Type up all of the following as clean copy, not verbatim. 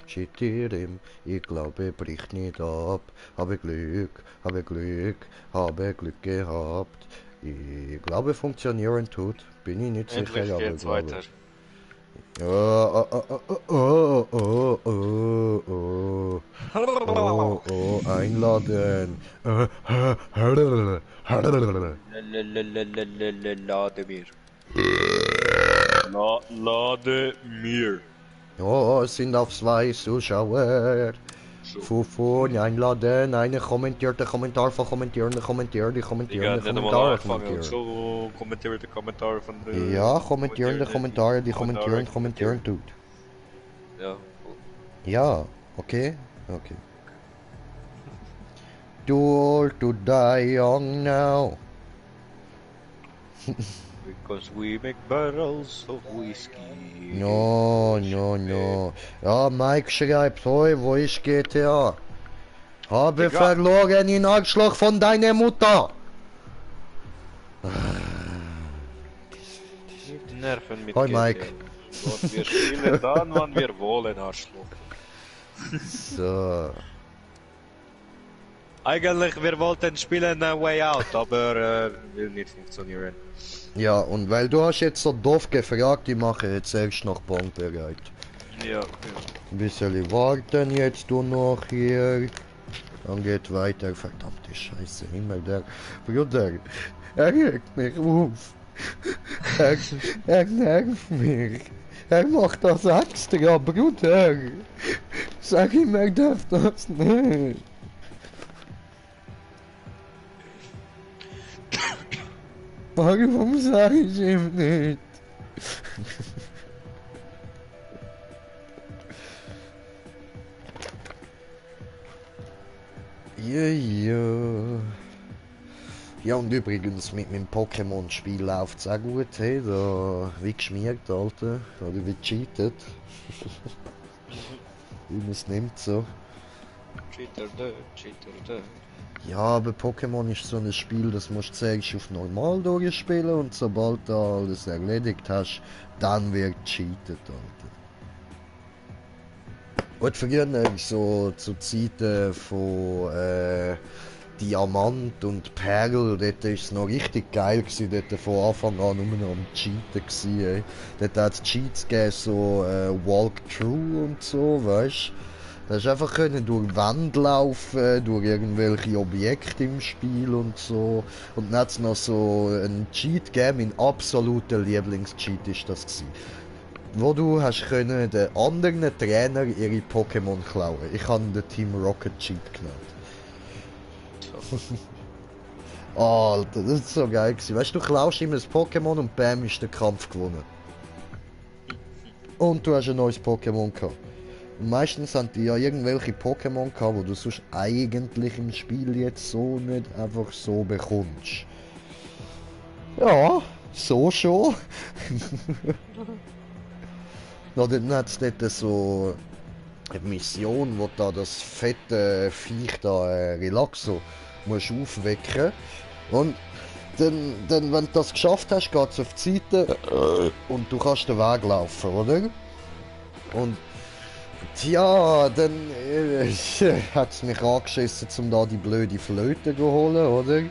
Schittirim, ich glaube, bricht nicht ab. Habe Glück, habe Glück, habe Glück gehabt. Ich glaube, funktionieren tut. Bin ich nicht sicher, Endlich aber geht's glaube. weiter. Oh, oh, oh, oh, oh, oh, oh, oh, oh, einladen. Lade mir. Lade mir. Oh, es sind auf zwei Zuschauer. So. Fufun einladen, eine kommentierte Kommentar von Die kommentierende gaan net allemaal Kommentare aanvangen. Ook kommentieren. zo commenteren de commentaar van de Ja, kommentierende commenterende die Kommentare, die commentaren kommentieren commenteren. tut. Ja, cool. Ja, okay, okay. Door to die young now. Because we make barrels of whiskey. No, no, no. Ja, Mike schreibt, hoi, wo ist GTA? Habe Digga, verloren in Arschloch von deiner Mutter. niet nerven mit Hoi, GTA. Mike. Want wir spielen dann, wann wir wollen, Arschloch. So. Eigentlich, wir wollten spielen Way Out, aber will nicht funktionieren. Ja, und weil du hast jetzt so doof gefragt, ich mache jetzt erst noch Bon bereit. Ja, ja. Ein bisschen warten jetzt du noch hier. Dann geht weiter. Verdammte Scheiße, Himmel, der Bruder. Er regt mich auf. Er nervt mich. Er macht das extra, Bruder. Sag ihm, er darf das nicht. Warum sag ich ihm nicht? Ja. Ja, und übrigens, mit meinem Pokémon-Spiel läuft's auch gut, hey, da, wie geschmiert, Alter, oder wie cheatet. Wie man es nimmt, so. Cheater da, Cheater da. Ja, aber Pokémon ist so ein Spiel, das musst du zuerst auf normal durchspielen und sobald du alles erledigt hast, dann wird cheatet, Alter. Und früher, so zu Zeiten von Diamant und Perl, dort war es noch richtig geil gewesen, dort von Anfang an nur noch am Cheaten gewesen, ey. Dort hat es Cheats gegeben, so Walkthrough und so, weißt du. Da hast du einfach können durch Wände laufen, durch irgendwelche Objekte im Spiel und so. Und dann hat es noch so einen Cheat gegeben, mein absoluter Lieblingscheat ist das gewesen. Wo du hast können den anderen Trainer ihre Pokémon klauen. Ich habe den Team Rocket Cheat genannt. Alter, das ist so geil gewesen. Weißt du, du klaust ihm ein Pokémon und bam ist der Kampf gewonnen. Und du hast ein neues Pokémon gehabt. Und meistens haben die ja irgendwelche Pokémon gehabt, wo du sonst eigentlich im Spiel jetzt so nicht einfach so bekommst. Ja, so schon. Dann hat es dort so eine Mission, wo du da das fette Viech da, Relaxo, musst aufwecken. Und dann, wenn du das geschafft hast, geht es auf die Seite und du kannst den Weg laufen, oder? Und tja, dann hat es mich angeschissen, um da die blöde Flöte zu holen, oder?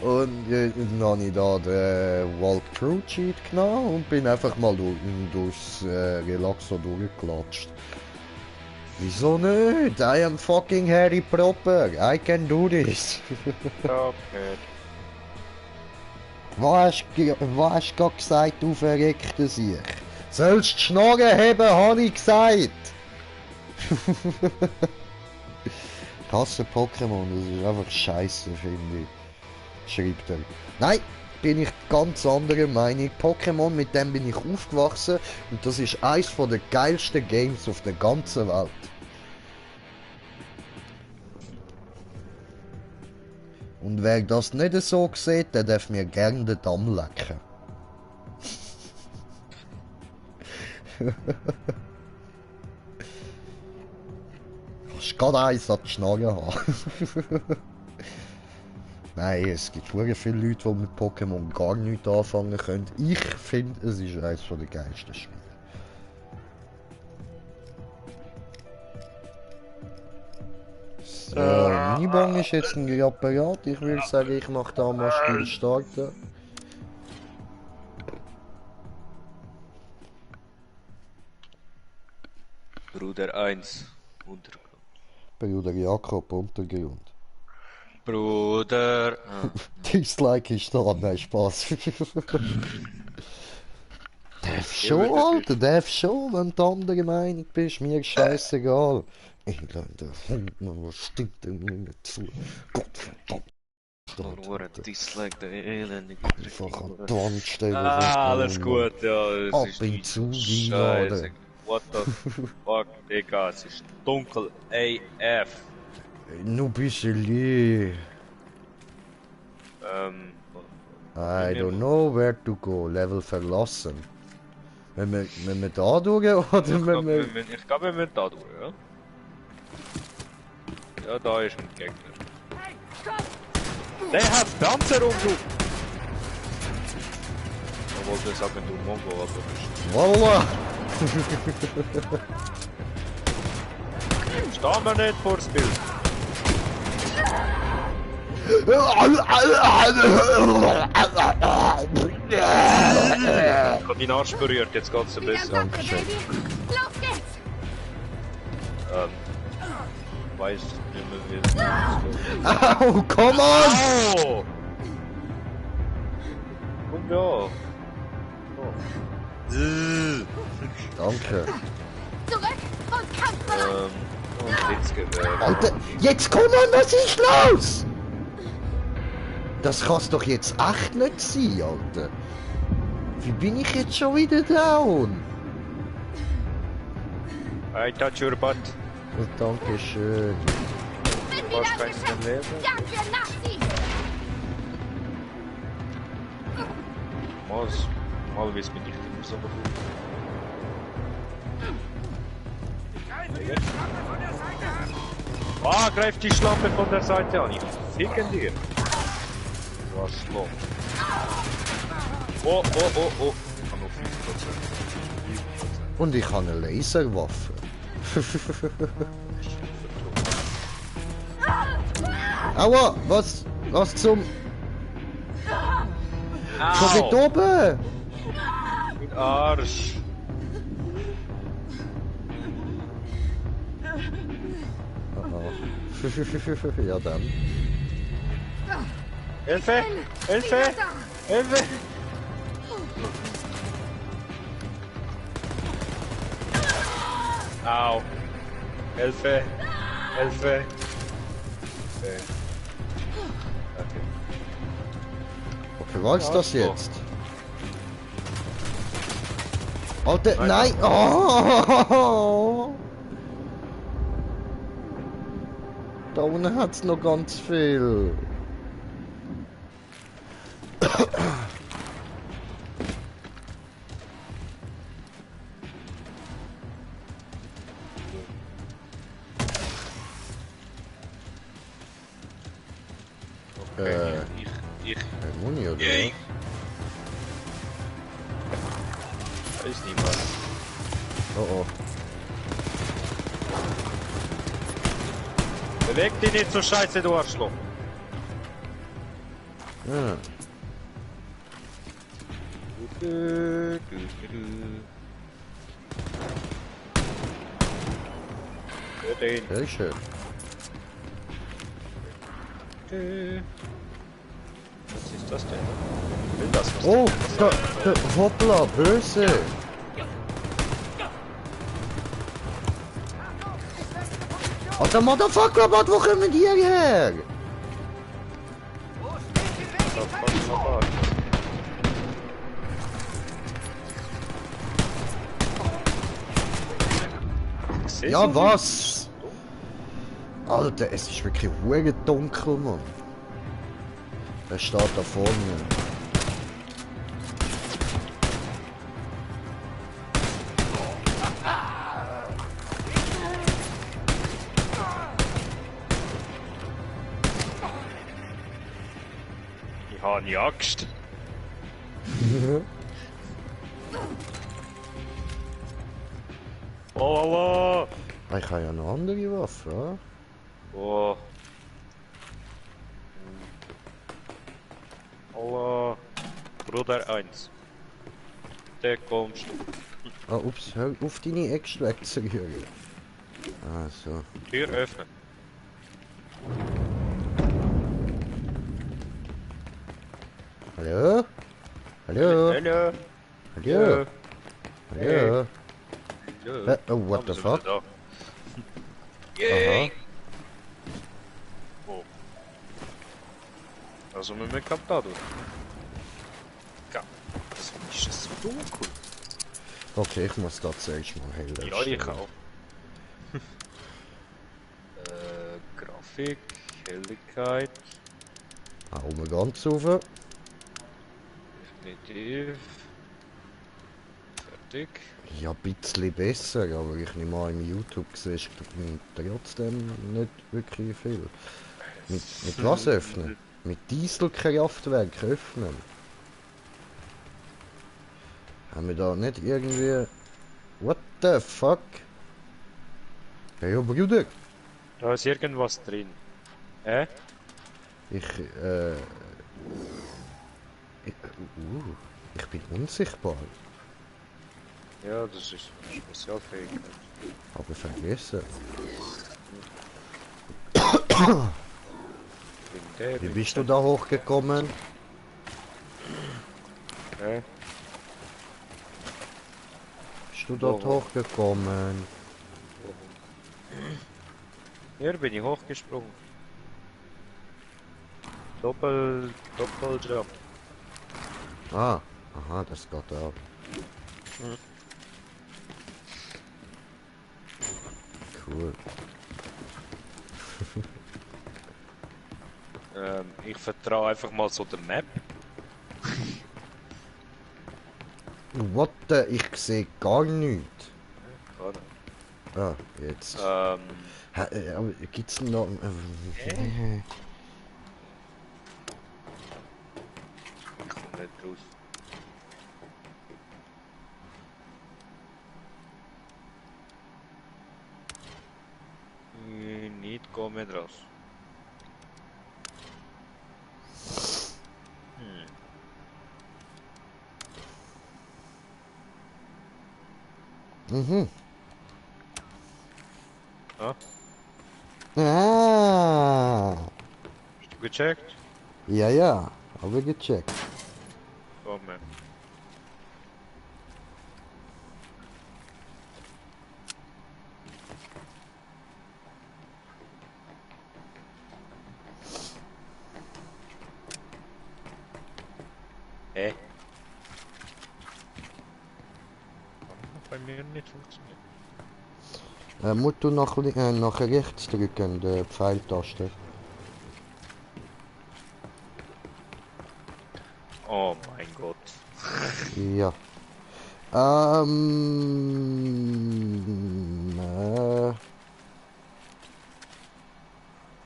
Und dann habe ich da den Walkthrough-Cheat genommen und bin einfach mal durchs Relaxo durchgelatscht. Wieso nicht? I am fucking Harry Proper. I can do this. Okay. Was hast du gerade gesagt, du verreckter Sieg? Sollst die Schnorren haben, habe ich gesagt. Ich hasse Pokémon, das ist einfach scheiße, finde ich. Schreibt er. Nein, bin ich ganz anderer Meinung. Pokémon, mit dem bin ich aufgewachsen und das ist eines der geilsten Games auf der ganzen Welt. Und wer das nicht so sieht, der darf mir gerne den Damm lecken. Kannst gerade eins an die Schnarre haben. Nein, es gibt sehr viele Leute, die mit Pokémon gar nichts anfangen können. Ich finde, es ist eines der geilsten Spiele. Meine Bong ist jetzt ein Apparat. Ich würde sagen, ich mache da mal Spiel starten. Bruder 1. Untergrund. Bruder Jakob, Untergrund. Bruder. Dislike ist da, nein, Spaß. Darf schon, Alter, darf schon, wenn du anderer Meinung bist, mir ist scheißegal. Engländer, was stimmt denn mir nicht zu? Gottverdammt. Nur ein Dislike, der elendige Einfach an die Wand stellen. alles gut, ja. Es Ab ist in nicht Zug Scheiße. einladen. What the fuck, Digga, es ist dunkel AF. Nur ein bisschen lieb. I don't know where to go. Level verlassen. Wenn wir da durch oder wenn wir... Ich glaube, wir müssen da durch, ja? Ja, da ist ein Gegner. Der hat Panzer umgerufen! Ich wollte sagen, du Mongo, aber das Voila! stehen wir nicht vor das Bild. Ich hab deinen Arsch berührt, jetzt geht's ein bisschen. Dankeschön. Los geht's! Weiß nicht mehr, wie Au, come on! Oh! Komm ja. Oh. Danke. Zurück und kampfbereit! Und Blitzgewehr. Alter, jetzt komm on, was ist los? Das kann's doch jetzt echt nicht sein, Alter. Wie bin ich jetzt schon wieder down? I touch your butt. Oh, Dankeschön. Bin Du hast wieder keins geschafft! mehr Leben. Danke, Nazi! Normalerweise bin ich immer so gut. Ah, greif die Schlampe von der Seite an. Ich ficken dir. Du Arschloch. Oh. Ich kann nur 5%. Und ich habe eine Laserwaffe. Aua, was zum... Von dort Au! oben! Mit Arsch. Ja dann. Hilfe! Hilfe! Hilfe! Au! Hilfe! Hilfe! Okay. Okay, was ist das Ja, so. jetzt? Alter, Nein. nein! Oh! Da unten hat's noch ganz viel. Okay. Ich Muni oder Yay. was? weiß nicht was. Oh oh. Beweg dich nicht so scheiße, du Arschloch. Ja. Hör den. Sehr schön. Was ist das denn? Will das was? Oh, da, hoppla, böse. Alter Motherfucker, Bot, wo kommen die her? Ja, was? Alter, es ist wirklich hure dunkel, Mann. Er steht da vor mir. Ich habe eine Axt. Oh. Ich habe ja eine andere Waffe, ja? Oh. Hallo. Bruder 1. Der kommst du. Ah, ups, hör auf deine Ex wegzurühren. Ah, so. Tür öffnen. Hallo? Hallo? Hallo. Hallo? Hey. Hallo? Hallo. Oh, what the Sind fuck? wir da. Aha. Yay. Oh. Also müssen wir gerade da durch. Ist es so dunkel? Okay, ich muss da zuerst mal heller Ja, ich stellen. auch. Grafik, Helligkeit, Ah, oben ganz rauf. definitiv. Fertig. Ja, ein bisschen besser, aber ich nehme an, im YouTube siehst du trotzdem nicht wirklich viel. Mit was öffnen? Mit Dieselkraftwerk öffnen. Haben wir da nicht irgendwie... What the fuck? Hey, Bruder! Da ist irgendwas drin. Hä? Ich, ich, ich bin unsichtbar. Ja, das ist eine Spezialfähigkeit. Aber vergessen. Wie bist du da hochgekommen? Hä? Bist du dort Wo? hochgekommen? Hier bin ich hochgesprungen. Doppeljump. Ah, aha, das geht auch. Cool. Ich vertraue einfach mal so der Map. What the? Ich sehe gar nichts. Gar nicht. Ah, jetzt. Aber gibt's denn noch... Ich komme nicht raus. Nicht kommen raus. Mhm. Ah, Ah! hast du gecheckt? Ja, ja, habe gecheckt. Komm her. Hä? Hat bei mir nicht funktioniert. Musst du nach rechts drücken, die Pfeiltaste. Oh mein Gott. Ja.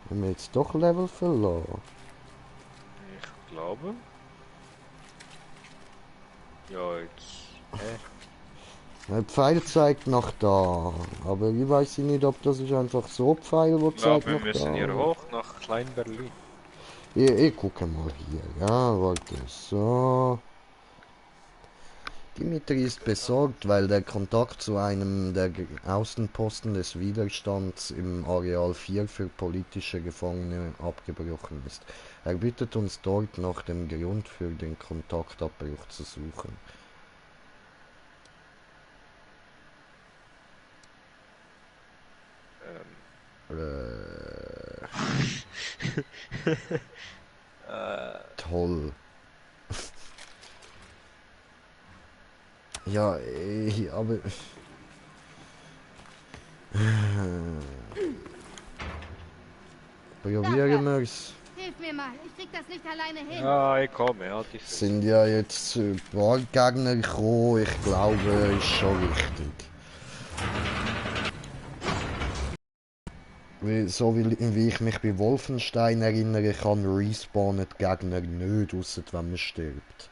Haben wir jetzt doch Level verloren? Ich glaube. Ja, jetzt. Hä? Der Pfeil zeigt nach da, aber ich weiß nicht, ob das ist einfach so Pfeil, wo Ich glaube, zeigt wir nach müssen da. hier hoch nach Klein-Berlin. Ich gucke mal hier, ja, warte, so. Dimitri ist besorgt, weil der Kontakt zu einem der Außenposten des Widerstands im Areal 4 für politische Gefangene abgebrochen ist. Er bittet uns dort nach dem Grund für den Kontaktabbruch zu suchen. Toll. Ja, aber... Probieren wir's. Hilf mir mal, ich krieg das nicht alleine hin. Ja, ich komme, halt die Fresse. Sind ja jetzt ein paar Gegner gekommen, ich glaube, ist schon richtig. So wie ich mich bei Wolfenstein erinnere, kann respawnen die Gegner nicht, ausser wenn man stirbt.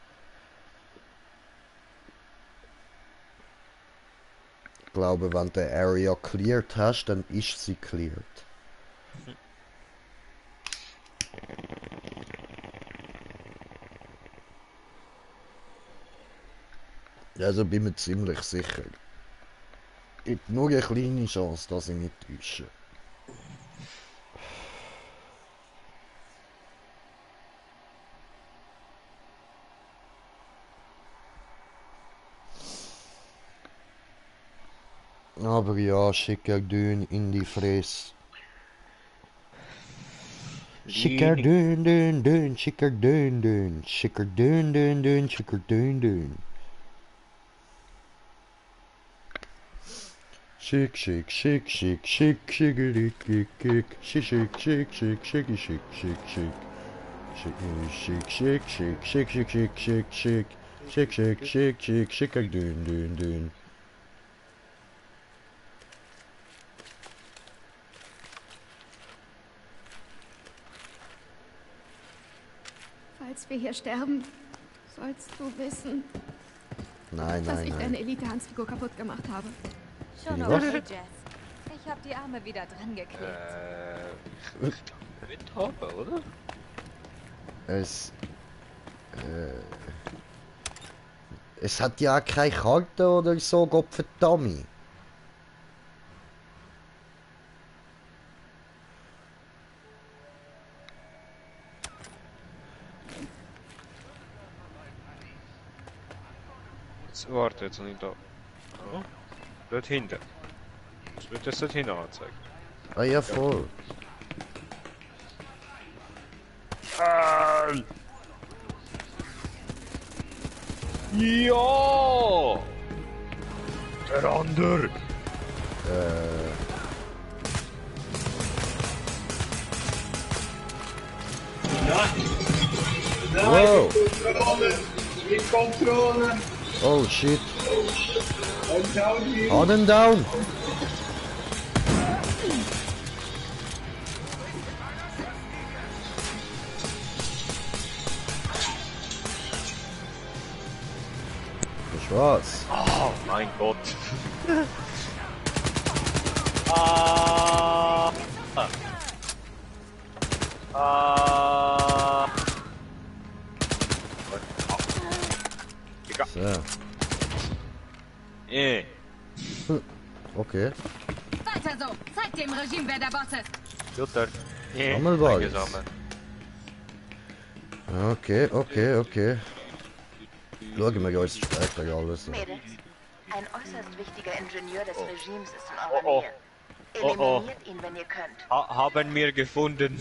Ich glaube, wenn du die Area cleared hast, dann ist sie cleared. Also bin mir ziemlich sicher. Gibt nur eine kleine Chance, dass ich nicht täusche. Aber ja, schicker Dün in die Fresse. Schicker Dün, Dün, Dün, schicker Dün, Dün, schicker Dün, Dün, Dün, schicker Dün, Dün. Schick, schick, schick, schick, schick, schickity, kick, kick, schick, schick, schick, schick, schicky, schick, schick, schick. Schick, schick, schick, schick, schick, schick, schick, schick, schick, schick, schick, schick, schick, schicker Dün, Dün, Dün. Falls wir hier sterben, sollst du wissen, Nein, dass nein, ich nein. deine Elite-Hans-Figur kaputt gemacht habe. Schon Was? okay, Jess. Ich hab die Arme wieder dran geklebt. Ich glaube mit haben, oder? Es. Es hat ja keine Karte oder so, Gottverdammt. Jetzt warte, jetzt nicht da. Oh. Dort hinten. Das wird das dort hinten anzeigen. Ah ja, voll. Ja! Der andere! Wow! Mit Kontrollen. Oh shit. Und schau dir. On and down! Das war's. Oh mein Gott! Ah! Ah! Digga. So. Okay. Weiter so! Zeig dem Regime, wer der Boss ist! Luther. Sammelwald. Eingesammelt. Okay, okay, okay. Schauen wir uns später alles an. Mädels, ein äußerst wichtiger Ingenieur des Regimes ist in Oh, eurer oh. Nähe. Oh, oh. Eliminiert ihn, wenn ihr könnt. Haben wir gefunden.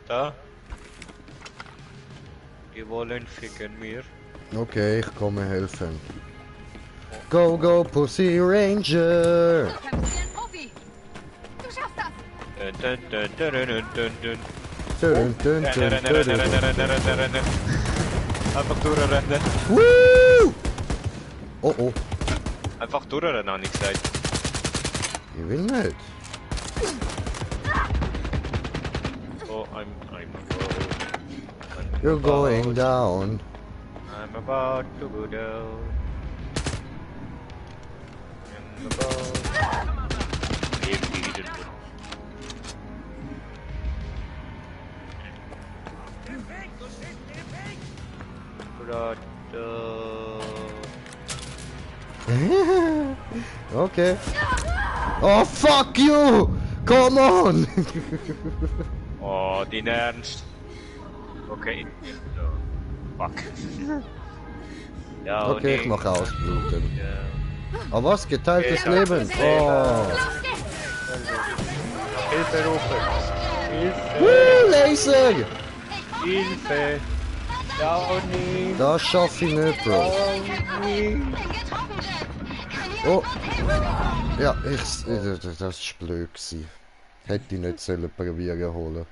Da. Die wollen ficken mir. Okay, ich komme helfen. Go, go, Pussy Ranger! Du kämpfst wie ein Profi! Du schaffst das! Dun, dun, dun, dun, dun, dun, dun. Dun, dun, dun, dun, dun, dun. Einfach durchrennen. Woo! Oh oh, Einfach durchrennen, habe ich gesagt. ich will nicht. Oh, I'm You're going down. I'm about to go down. I'm about... Irgendwie den Mund. Okay. Oh, fuck you! Come on! Oh, den Ernst. Okay. Fuck. Ja, Okay, ich nee. mache ausbluten. Ja. Aber was? Geteiltes Ja. Leben? Oh! Hilfe rufen. Hilfe. Woo, Laser! Hilfe. Downy. Das schaffe ich nicht, Bro. Oh! Ja, das ist blöd gewesen. Hätte ich nicht sollen probieren holen.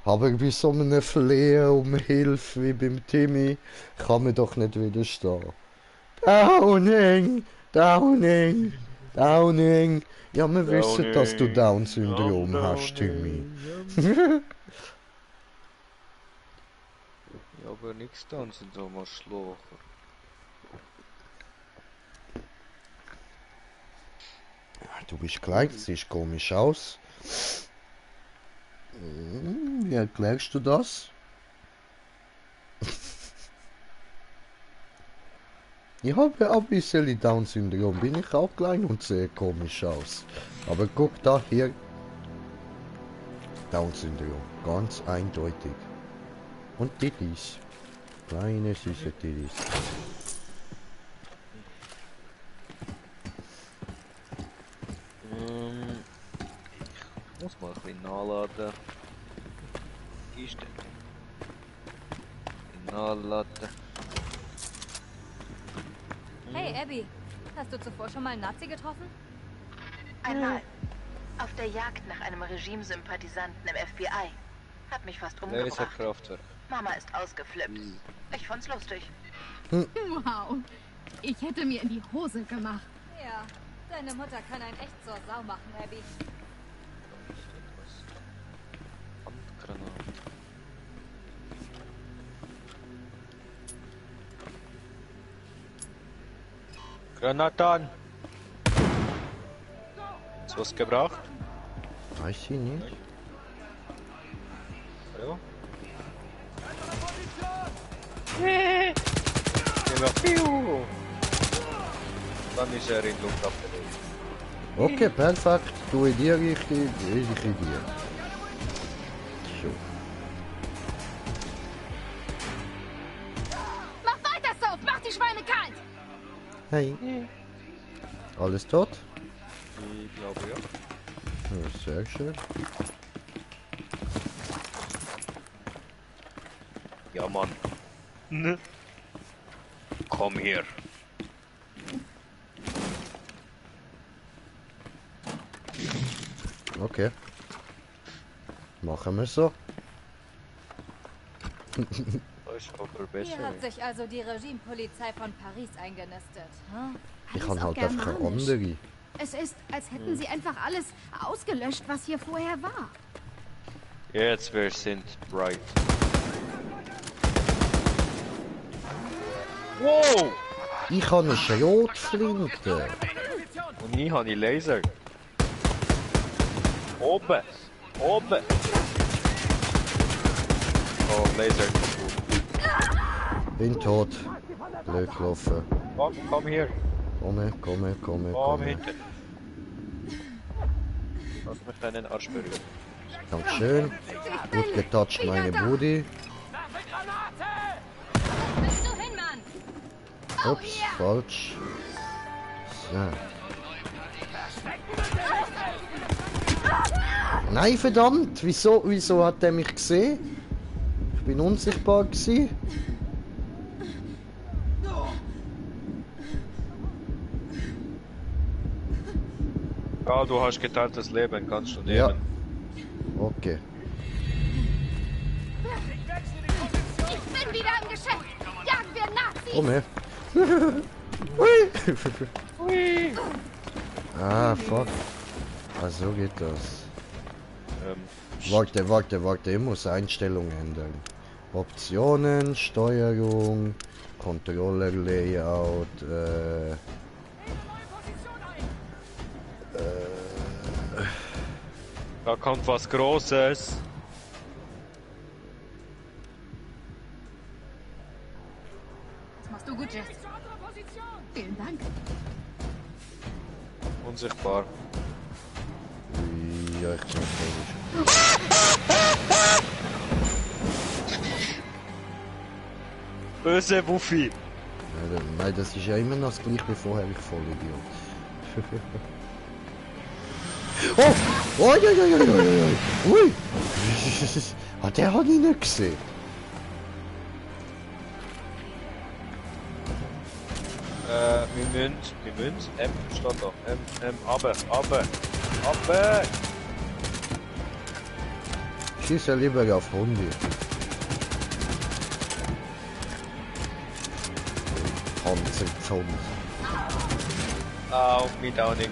Aber bei so einem Flehen um Hilfe wie beim Timmy kann man doch nicht widerstehen. Downing! Downing! Downing! Ja, wir wissen, dass du Down-Syndrom hast, Timmy. Ja, aber nichts dann sind so mal Schlocher. Du Du bist klein, siehst komisch aus. Wie erklärst du das? Ich habe ein bisschen Down-Syndrom, bin ich auch klein und sehe komisch aus. Aber guck da hier. Down-Syndrom, ganz eindeutig. Und Tittis. Kleine süße Tittis. Ich muss mal ein bisschen nachladen. Ist nachladen. Hey, Abby. Hast du zuvor schon mal einen Nazi getroffen? Einmal. Auf der Jagd nach einem Regimesympathisanten im FBI. Hat mich fast umgebracht. Laserkraftwerk. Mama ist ausgeflippt. Ich fand's lustig. Wow. Ich hätte mir in die Hose gemacht. Ja. Deine Mutter kann einen echt zur Sau machen, Abby. Handgranate. Granatan! Hast du was gebraucht? Weiß ich nicht. Hallo? Immer Piu! Dann ist er in Luft abgelegt. Okay, perfekt. Du in die Richtung, ich in die. So. Mach weiter, Soph! Mach die Schweine kalt! Hey. Alles tot? Ich glaube ja. Ja, sehr schön. Ja, Mann. Ne? Komm her. Okay. Machen wir so. Das ist aber besser. Hier hat sich also die Regimepolizei von Paris eingenistet. Hm? Ich Alles kann auf halt einfach eine Germanisch. andere. Es ist, als hätten sie einfach alles ausgelöscht, was hier vorher war. Jetzt wir sind bright. Wow! Ich habe eine Schrotflinte. Und ich habe Laser. Oben! Oben! Oh, Laser. Bin tot. Blöd gelaufen. Komm hier. Komme, komme, komme, Komm komme. hinten. Lass mich deinen Arsch berühren. Dankeschön. Gut getoucht, meine Booty. Bist du hin, Mann? Ups, falsch. So. Nein, verdammt! Wieso hat er mich gesehen? Ich bin unsichtbar gewesen. Ja, du hast geteiltes Leben, kannst du nehmen. Ja. Okay. Ich bin wieder im Geschäft. Jagen wir Nazis. Komm her. Hui. Ah, fuck. Ah, so geht das. Warte, ich muss Einstellungen ändern. Optionen, Steuerung, Controller-Layout, Da kommt was Großes. Das machst du gut, Jess. Vielen Dank. Unsichtbar. ja, ich bin komisch. Böse Wuffi. Nein, das ist ja immer noch das gleiche wie vorher, ich voll Idiot. Oh! Oi, oi, oi, oi, oi, oi. Ui! Ah, der hat ihn nicht gesehen. Wir müssen, M steht da. Aber. Schieß ja lieber auf Hunde. Panzerzond. Auf mit auch nicht.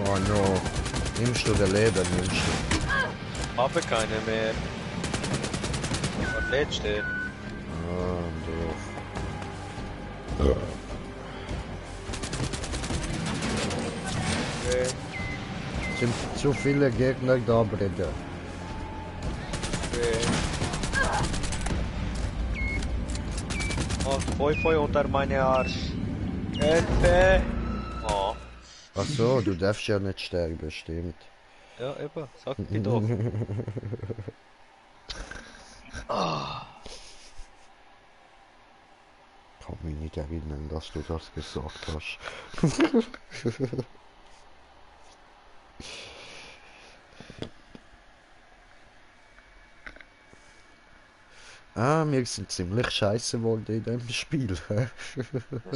Oh no. Nimmst du den Leben, nimmst du. Aber keine mehr. Und letzte. Ah, doof. Okay. Sind zu viele Gegner da, Brüder. Okay. Mach Feu unter meine Arsch. Hilfe! Oh. Ach so, du darfst ja nicht sterben, stimmt. Ja, eben, sag dir doch. Kann mich nicht erinnern, dass du das gesagt hast. Ah, wir sind ziemlich scheiße geworden in dem Spiel. Wir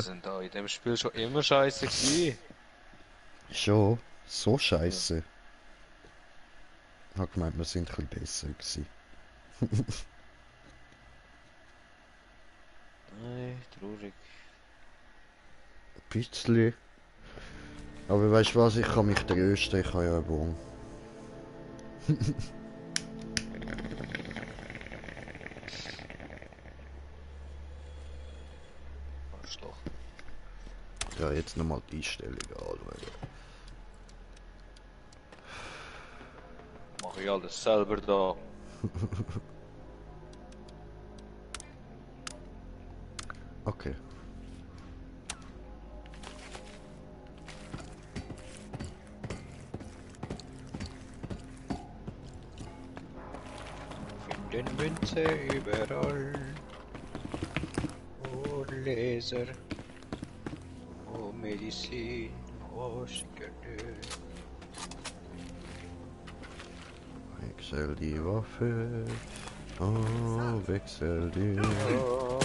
sind da in dem Spiel schon immer scheiße gewesen. Schon so scheiße. Ich hab gemeint, wir sind ein bisschen besser gewesen. Nein, traurig. Ein bisschen. Aber weißt du was, ich kann mich trösten, ich habe ja einen Bon. Arschloch. Ja, jetzt nochmal die Einstellung anschauen. Mach ich alles selber da. Okay. Finden Münze überall. Oh Laser. Oh Medizin. Oh Zigarette. Wechsel die Waffe. Oh, wechsel die. Oh.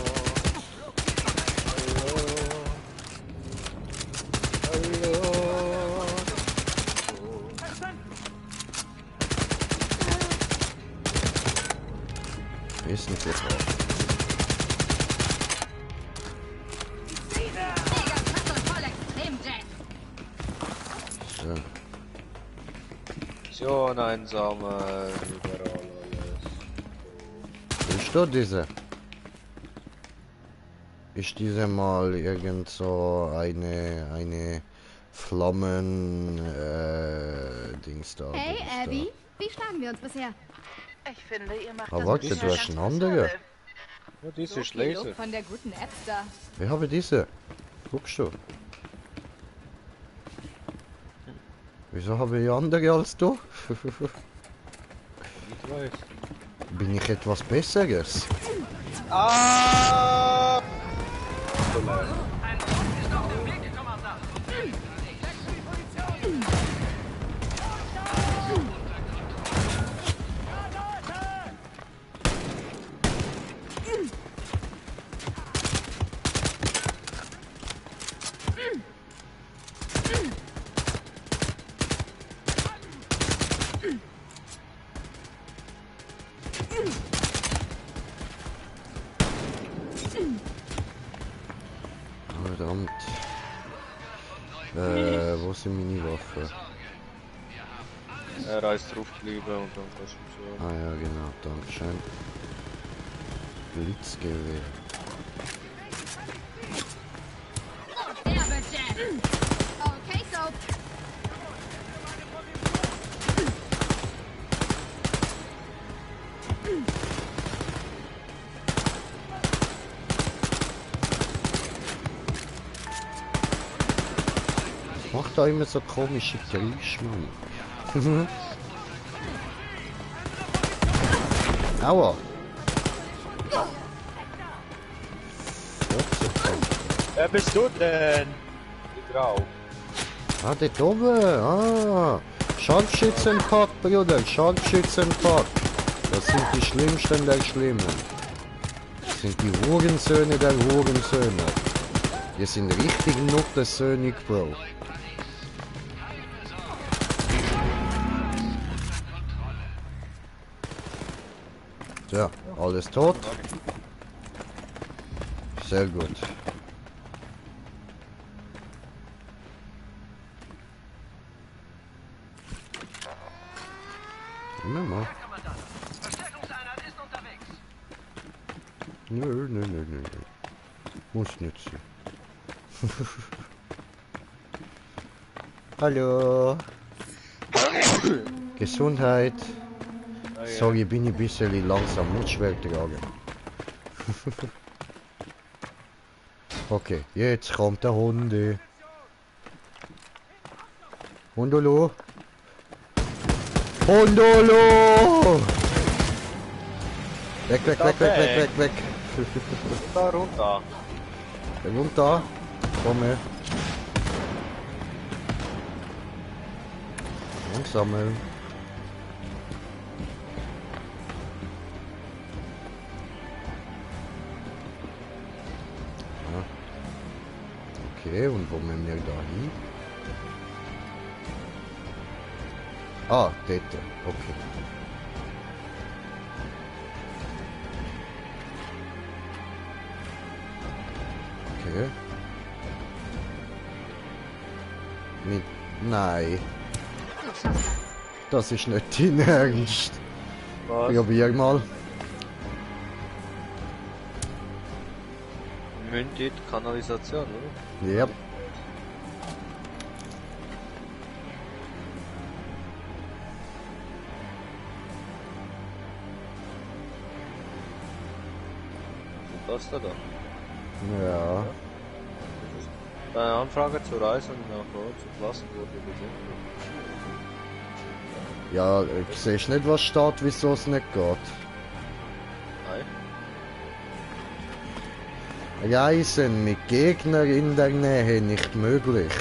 Hallo. Ist nicht jetzt auch. Mega krass und voll Extremjet. So. Mission einsammeln. Überall alles. Ist da diese? Ist diese mal irgend so eine Flammen Dings da? Hey, Dings Abby. Wie schlagen wir uns bisher? Ich finde, ihr macht Aber das warte, bisher du hast ganz einen anderen. passabel. Ja, das ist viel Laser. Luft von der guten Appster. Da? Ich habe diese. Guckst du? Wieso habe ich andere als du? Ich weiß. Bin ich etwas Besseres? Ah! Verdammt. Wo sind meine Waffen? Er reist drauf geblieben und dann kannst du so. Ah ja, genau, dankeschön. Blitzgewehr. Erbejet. Okay, so. Macht da immer so komische Geräusche, Mann. Aua! Wer bist du denn? Die Frau. Ah, dort oben! Ah! Scharfschützenpack, Bruder! Scharfschützenpack! Das sind die Schlimmsten der Schlimmen. Das sind die Hurensöhne der Hurensöhne. Die sind richtig Nuttersöhnig, Bro. Ja, alles tot. Sehr gut. Immer mal. Nö, nö, nö, nö. Muss nicht sein. Hallo. Gesundheit. Sorry, bin ich ein bisschen langsam, muss schwer tragen. Okay, jetzt kommt der Hunde. Hundolo. Hundolo! Weg, weg, weg, weg, weg, weg, weg. Da runter. Runter. Komm her. Langsamer. Ja. Okay, und wo müssen wir da hin? Ah, dort. Okay. Okay. Mit... Nein. Das ist nicht dein Ernst. Was? Probier mal. Mündet Kanalisation, oder? Ja. Und das da? Ja. Eine Anfrage zur Reise und nach Ort zu Klassen wurde gesendet. Ja, siehst nicht, was steht, wieso es nicht geht? Nein. Reisen mit Gegnern in der Nähe nicht möglich.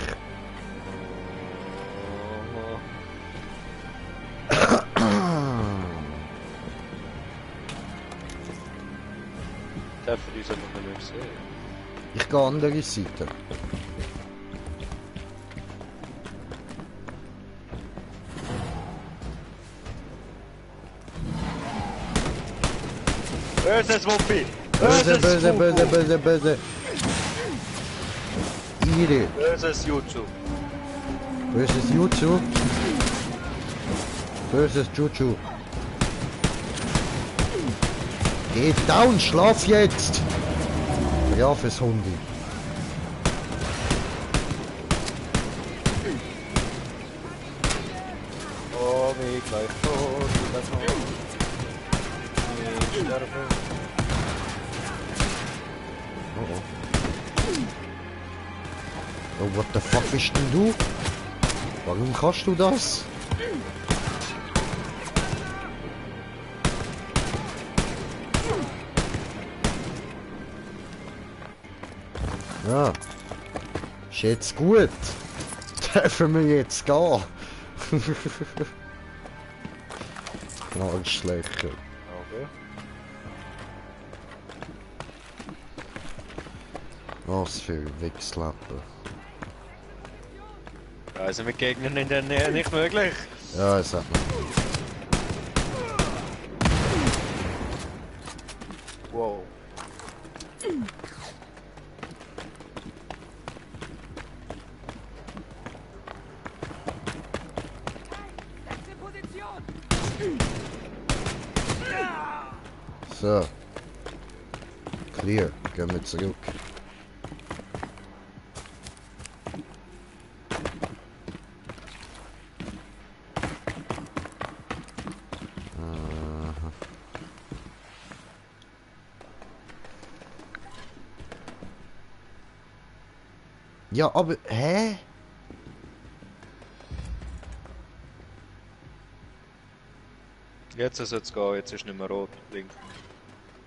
Darf ich uns einfach nicht sehen? Ich gehe andere Seite. Böses Wuppi! Böse, böse, böse, böse, böse. Ire. Böses YouTube! Böses Jutsu. Böses Jutsu. Geh down, schlaf jetzt! Braves Hundi. Oh, wie gleich tot, wieder tot. Ich sterbe. Oh, oh. Oh, what the fuck bist denn du? Warum kannst du das? Ja. Ist jetzt gut. Dürfen wir jetzt gehen? Arschlöcher. Okay. Was für Wichslappen. Also mit Gegnern in der Nähe nicht möglich. Ja, es hat man. Wow. So. Clear. Gehen wir zurück. Aha. Ja, aber... Hä? Jetzt ist es gehen, jetzt ist nicht mehr rot. Link.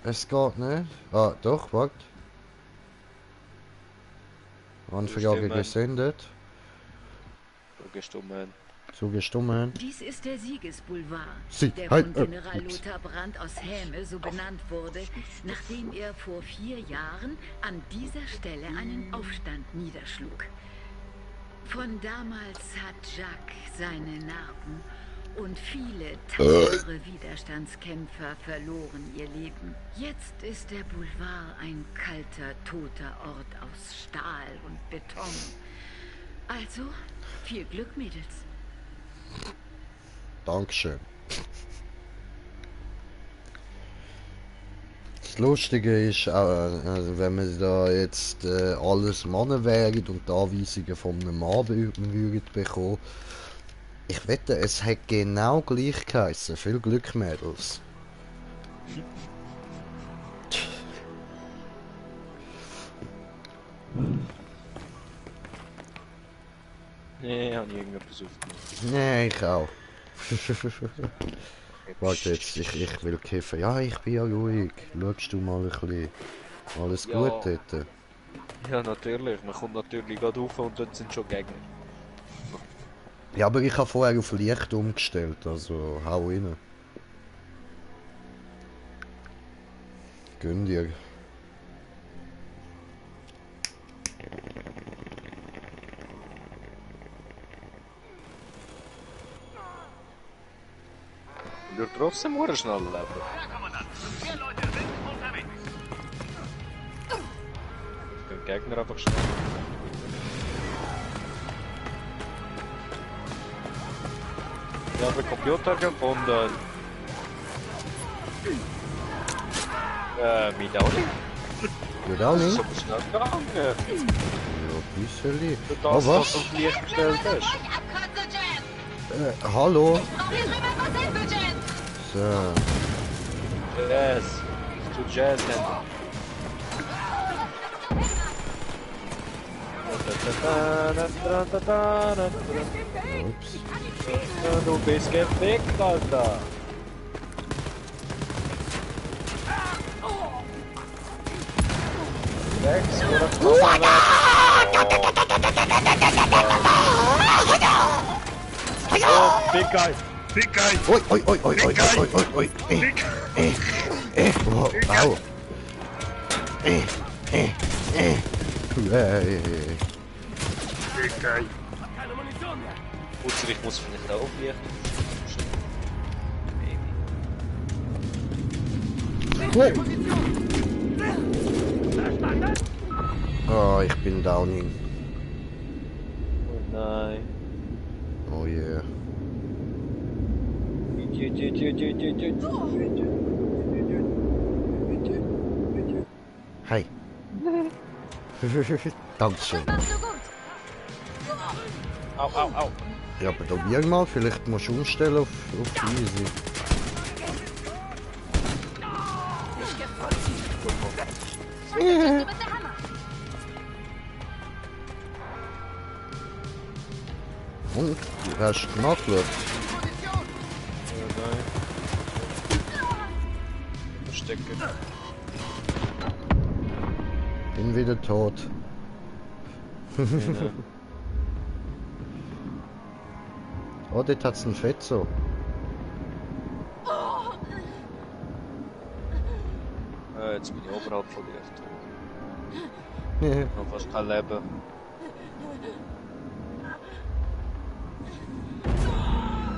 Es geht nicht. Ah, doch, warte. Anfrage Zustimmen. gesendet. Zugestimmt. Zugestimmt. Dies ist der Siegesboulevard, Sie- der halt, von General ups. Lothar Brandt aus Häme so benannt wurde, nachdem er vor 4 Jahren an dieser Stelle einen Aufstand niederschlug. Von damals hat Jacques seine Narben und viele tapfere Widerstandskämpfer verloren ihr Leben. Jetzt ist der Boulevard ein kalter, toter Ort aus Stahl und Beton. Also, viel Glück, Mädels. Dankeschön. Das Lustige ist, also wenn man da jetzt alles Männer wären und die Anweisungen von einem Mann würden bekommen, ich wette, es hat genau gleich geheißen. Viel Glück, Mädels. Nee, habe ich irgendetwas aufgenommen. Nee, ich auch. Warte jetzt, ich will kiffen. Ja, ich bin ja ruhig. Schaust du mal ein bisschen. Alles Ja. gut dort? Ja, natürlich. Man kommt natürlich gerade rauf und dort sind schon Gegner. Ja, aber ich habe vorher auf Licht umgestellt, also hau rein. Gönn dir. Und du trotzdem sehr schnell leben. Den Gegner einfach schnell. Ich habe einen Computer gefunden. Mit auch nicht. Geht auch Das ist nicht? aber schnell gegangen. Ja, ein bisschen. Für Oh, das, was was? du auf Licht gestellt hast. Abkürze, Jan! Hallo? Brauch hier drüber was Hilfe, Jan! So. Jazz. Zu Jazz haben. Ups. Du bist gefickt, Alter. Rex, Oh, big guy. Big guy. Oi, oi, oi, oi, oi, oi, oi, oi. Oh, au. Hey. Big guy. Putzer, ich muss vielleicht auch auf Licht. Oh, ich bin downing. Oh nein. Oh yeah. Hi. Dankeschön. Machst du gut! Au, au, au. Ja, aber probier mal, vielleicht musst du umstellen auf easy. Du bist der Hammer! Und? Du hast nachgeschaut. Oh nein. Verstecken. Bin wieder tot. Genau. Oh, dort hat's ein Fetzo. Jetzt bin ich oberhalb von dir. Noch fast kein Leben.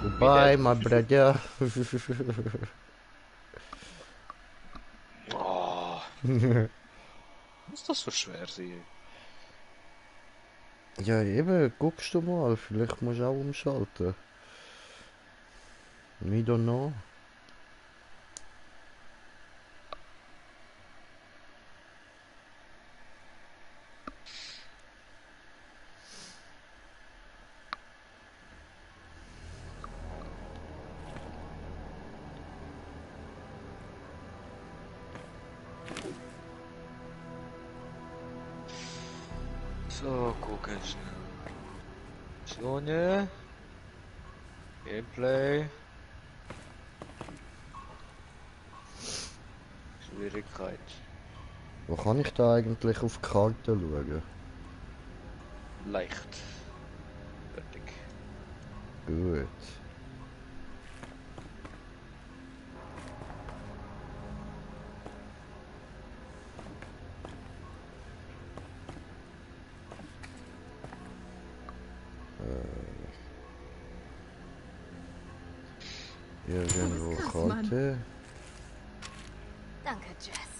Goodbye, my brother. Oh. Muss das so schwer sein? Ja, eben, guckst du mal, vielleicht musst du auch umschalten. We don't know. So, gucken schnell. Zone. Gameplay. Schwierigkeit. Wo kann ich da eigentlich auf die Karte schauen? Leicht. Fertig. Gut. Irgendwo Krass, Mann. Karte. Danke, Jess.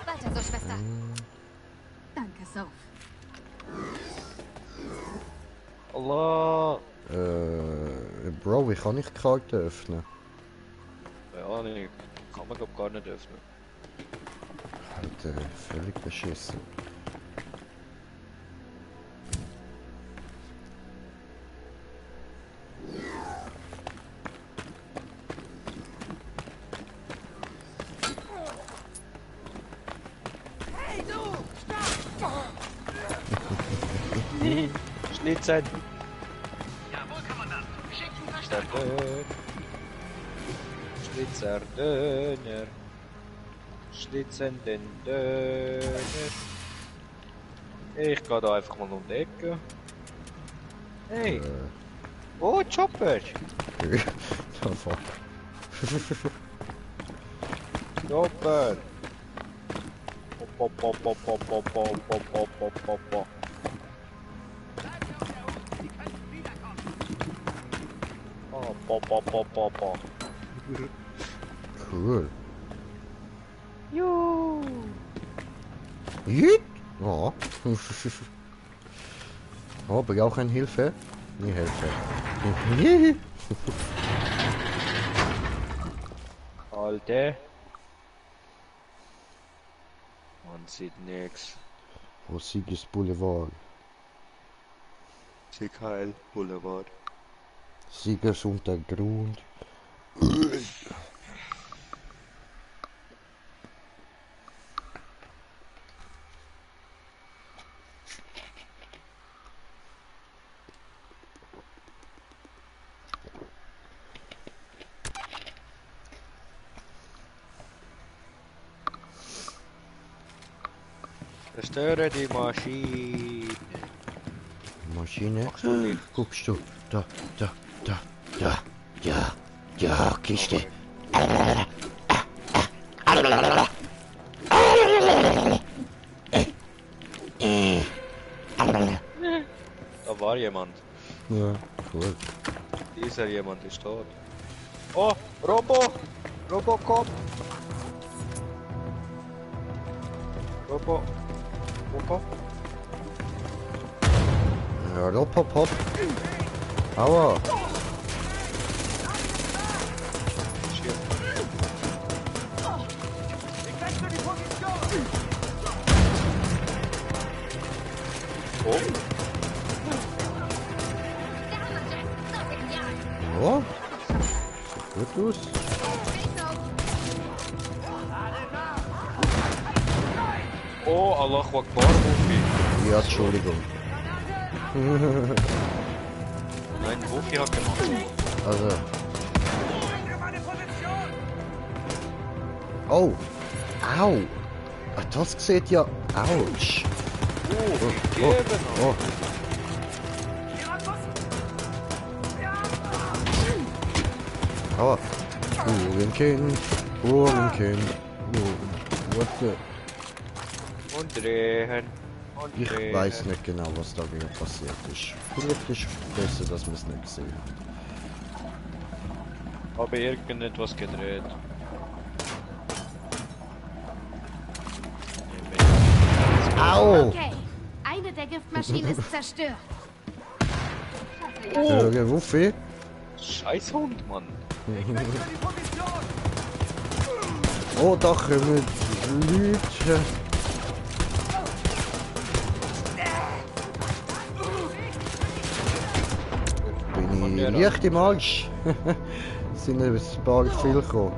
Weiter so, Schwester. Danke, Soph. Allah! Bro, wie kann ich die Karte öffnen? Keine Ahnung. Kann man glaub gar nicht öffnen. Alter, völlig beschissen. Schlitzen! Der Döner. Schlitzer Döner. Schlitzen den Döner. Ich gehe da einfach mal um die Ecke. Hey! Oh, Chopper! Oh, fuck. Chopper! Pop, pop, pop, pop, pop, pop, pop, pop, pop, pop, pop. Oh, pop, pop, pop, pop, pop. Cool. Jo. Jit. Ja. Oh, brauchen Hilfe? Nie Hilfe. Alter. Man sieht nix. Wo Sieges Boulevard? Siegheil Boulevard. Siegers Untergrund. Zerstöre die Maschine. Maschine. Machst du nicht. Guckst du? Da. Ja, Kiste. Da war jemand. Ja, cool. Dieser jemand ist tot. Oh, Robocop. Robocop. Ja, Robopop. Aua. Shit. Oh, Ja. Sieht gut aus. oh, Allah Akbar, Wuffi. Ja, Entschuldigung. Nein, Wuffi hat gemacht. Also. Oh. Au. Ah, das sieht ja... Autsch. Gegeben. Oh. Aua. Uhrenkind. Uhrenkind. What the... Und drehen. Und Ich drehen. weiß nicht genau, was da wieder passiert ist. Vielleicht ist es besser, dass wir es nicht gesehen haben. Habe irgendetwas gedreht. Au! Okay. Eine der Giftmaschinen ist zerstört. Wuffi? Scheiß Hund, Mann. Oh, da kommen Leute. Bin ich leicht im Arsch? Sind ein paar viel gekommen.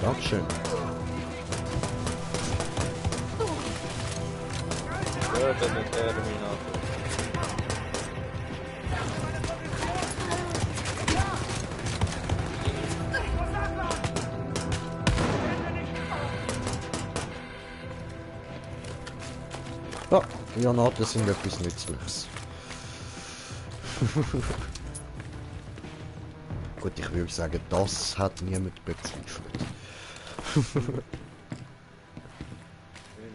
Dankeschön. Töte den Terminator. Ja, Granaten sind etwas Nützliches. Gut, ich würde sagen, das hat niemand bezweifelt.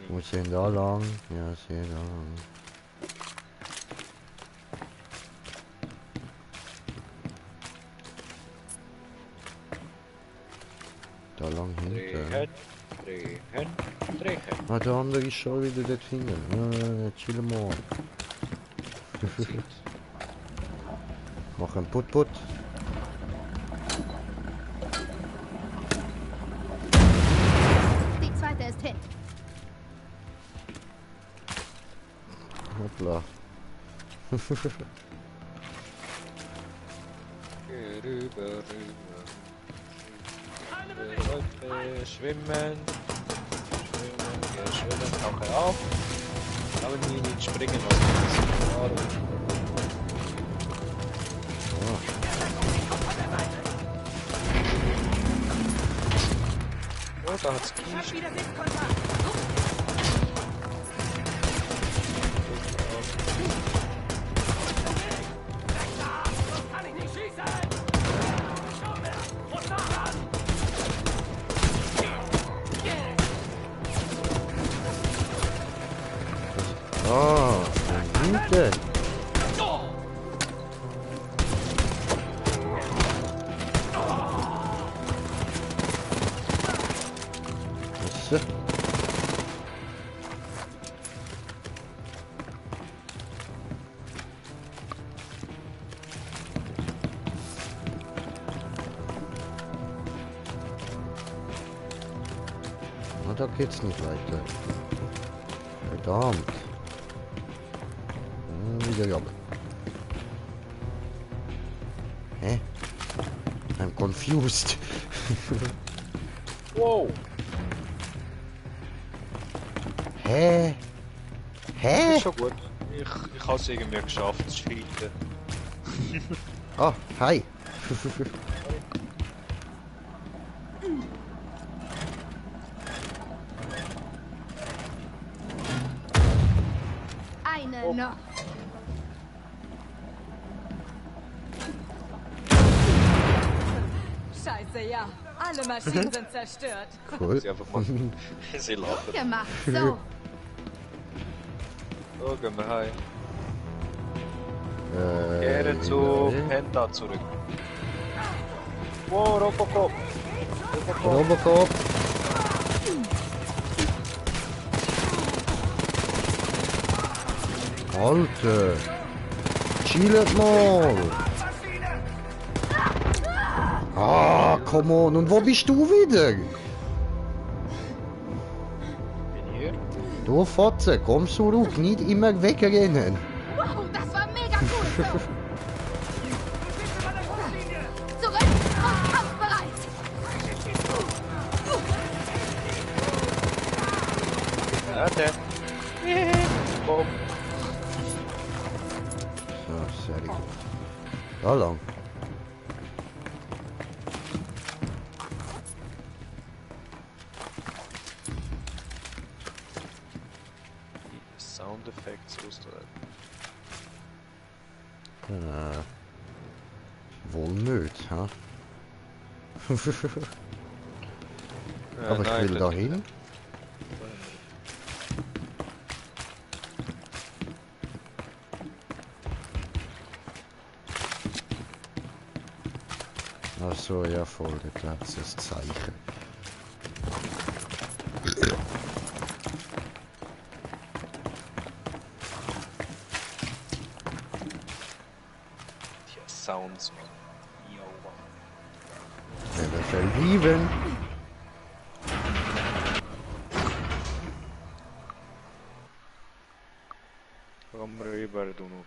Wo sind da lang? Ja, sind da lang. Da lang hinten. Drehen. Ah, der andere ist schon wieder dort hinten. Ja, chill mal. Mach einen Put-Put. Die zweite ist hit. Hoppla. Rüber. Leute, schwimmen. Schwimmen, tauche auf. Aber nie nicht springen lassen. Oh, da hat's Kies. Ah, Güte. Was? Ah, da geht's nicht weiter. Verdammt. Wieder Job. Hä? I'm confused. Wow! Hä? Hä? Ist schon gut. Ich habe es irgendwie geschafft, zu cheaten. Ah, hi. Eine noch. Scheiße, ja. Alle Maschinen sind zerstört. Cool. Sie einfach mal. Sie lachen. Gemacht. So. So, gehen wir heim. Kehre zu Penta zurück. Wow, Robocop! Robocop. Alter. Chillet mal. Ah, come on. Und wo bist du wieder? Bin hier. Du Fotze, komm zurück. Nicht immer wegrennen. Wow, das war mega cool. So. Zurück und kampfbereit. Warte. Boom. So, sehr gut. Da lang. Sound Effects ausdrücken. Wohl nicht, ha? Aber ich will da hin. Ach so, ja voll, da gab's das Zeichen. Ja, Sounds. Yo. Never verlieben. Komm rüber, du Noob.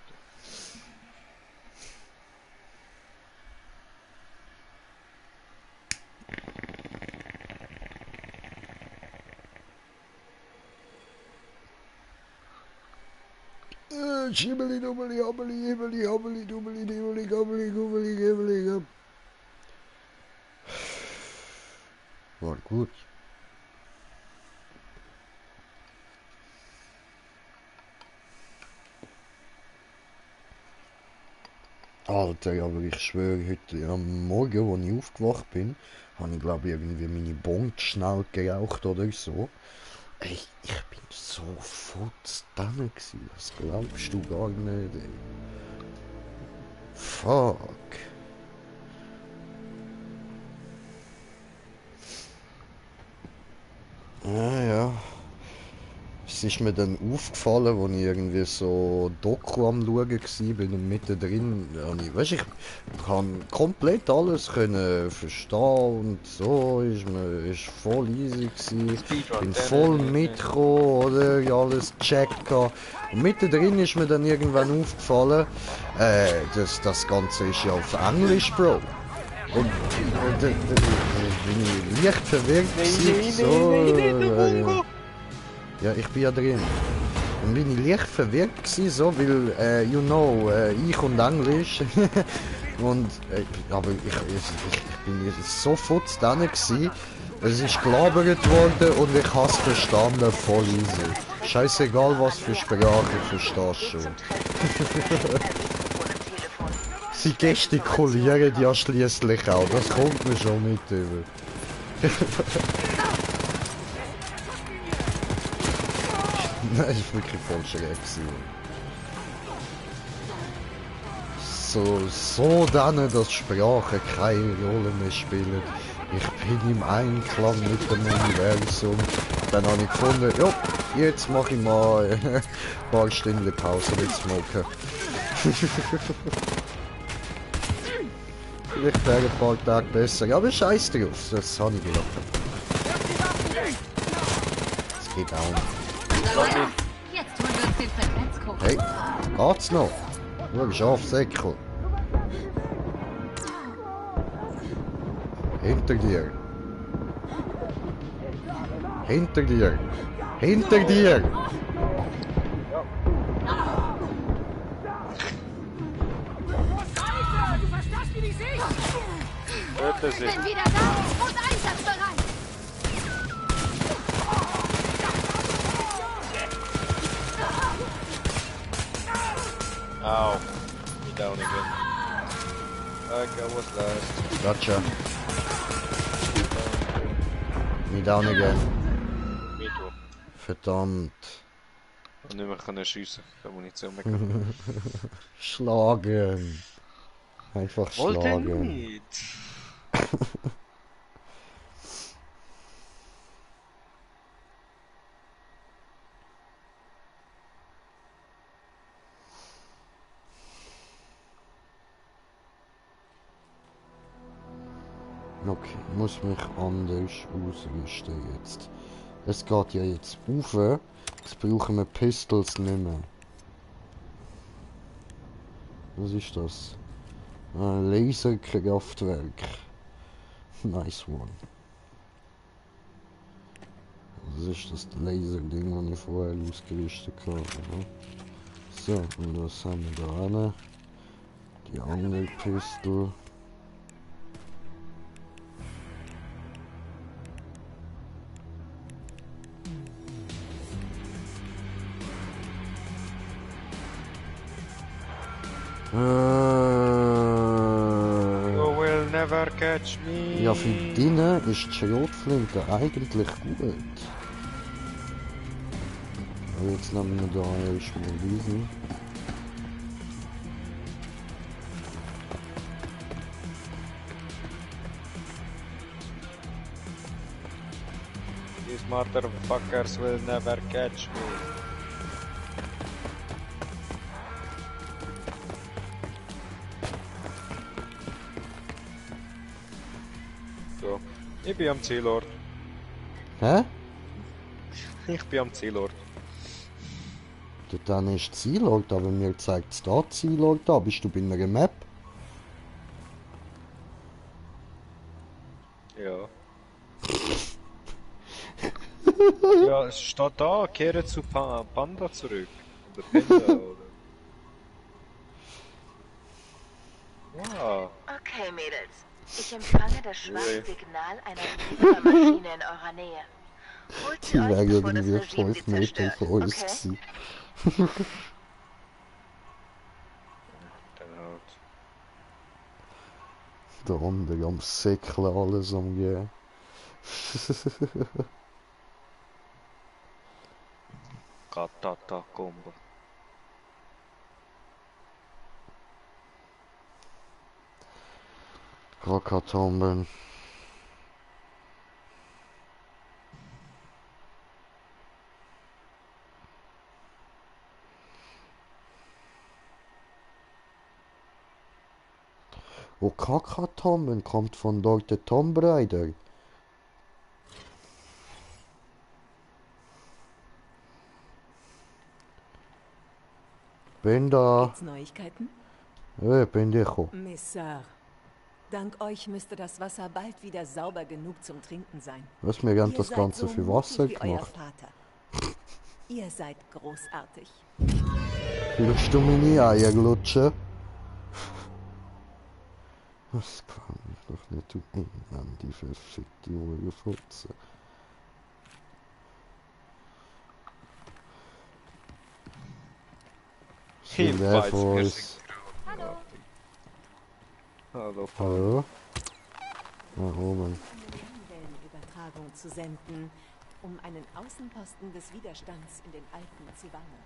Schibbeli, dubbeli, hobbeli, hibbeli, hobbeli, dubbeli, dibbeli, gobbeli, gubbeli, gibbeli, gobb. War gut. Alter, aber ich schwöre, heute am Morgen, als ich aufgewacht bin, habe ich glaube irgendwie meine Bond schnell geraucht oder so. Ey, ich bin so futzdamme gsi, das glaubst du gar nicht, ey. Fuck. Ja. Es ist mir dann aufgefallen, als ich irgendwie so Doku am Schauen war und mittendrin, weißt, ich kann komplett alles können verstehen und so, ist voll easy gewesen. Bin voll mitgekommen, oder, ich alles gecheckt gehabt. Und mittendrin ist mir dann irgendwann aufgefallen, das Ganze ist ja auf Englisch, Bro. Und bin ich leicht verwirrt gewesen, so... ja, ich bin ja drin. Und bin ich leicht verwirrt gewesen, so, weil, you know, ich und Englisch. Und, aber ich bin sofort dran gewesen. Es ist gelabert worden und ich hab's verstanden, voll easy. Scheißegal was für Sprache, ich versteh's schon. Sie gestikulieren ja schließlich auch, das kommt mir schon mit über. Nein, das war wirklich voll schräg. So dann, dass Sprache keine Rolle mehr spielt. Ich bin im Einklang mit dem Universum. Dann habe ich gefunden, ja, jetzt mache ich mal ein paar Stunden Pause mit Smoken. Vielleicht wäre ein paar Tage besser, aber scheiß drauf, das habe ich gelassen. Das geht auch nicht. Jetzt holen wir uns den Frequenzcode. Hey, geht's noch? Schau, Schafsäckel. Hinter dir. Hinter dir. Hinter dir. Töte sie. Bin wieder da und einsatzbereit. Ow. Me down again. Okay, what's last? Gotcha. Me down again. Me too. Verdammt. Und nicht mehr können schiessen. Da Munition mehr. Schlagen. Einfach Wollte schlagen. nicht. Okay, muss mich anders ausrüsten jetzt. Es geht ja jetzt rauf. Jetzt brauchen wir Pistols nicht mehr. Was ist das? Ein Laserkraftwerk. Nice one. Das ist das Laserding, das ich vorher ausgerüstet habe. Ne? So, und was haben wir da hin? Die andere Pistole. You will never catch me. Ja, für drinnen ist die Schrotflinte eigentlich gut. Aber jetzt nehmen wir da erstmal diesen. These motherfuckers will never catch me. So, ich bin am Zielort. Hä? Ich bin am Zielort. Dann ist Zielort, aber mir zeigt es da Zielort da. Bist du bei einer Map? Ja. Ja, es steht da, kehre zu Panda zurück. Oder Panda, oder... Wow. Okay, Mädels. Ich empfange das schwache Signal einer Maschine in eurer Nähe. Holt Die sie euch, wäre bevor das irgendwie Regime sie 5 Meter zerstört. von uns Okay? gewesen. Dann halt. Da unten am Säckeln alles umgehen. Katakombe. Rockatomben. Oh, Kakatomben kommt von dort der Tomb Raider. Bin da. Gibt's Neuigkeiten? Bin ich. Messar. Dank euch müsste das Wasser bald wieder sauber genug zum Trinken sein. Was mir gern Ihr das seid Ganze so für Wasser mutig wie euer gemacht. Vater. Ihr seid großartig. Willst du meine Eier lutschen? Das kann ich doch nicht tun, die verfickte Hurenfotze. Sind wer von uns? Hallo. Hallo. Hallo? Nach oben. Wellenübertragung zu senden, um einen Außenposten des Widerstands in den Alpen zu warnen.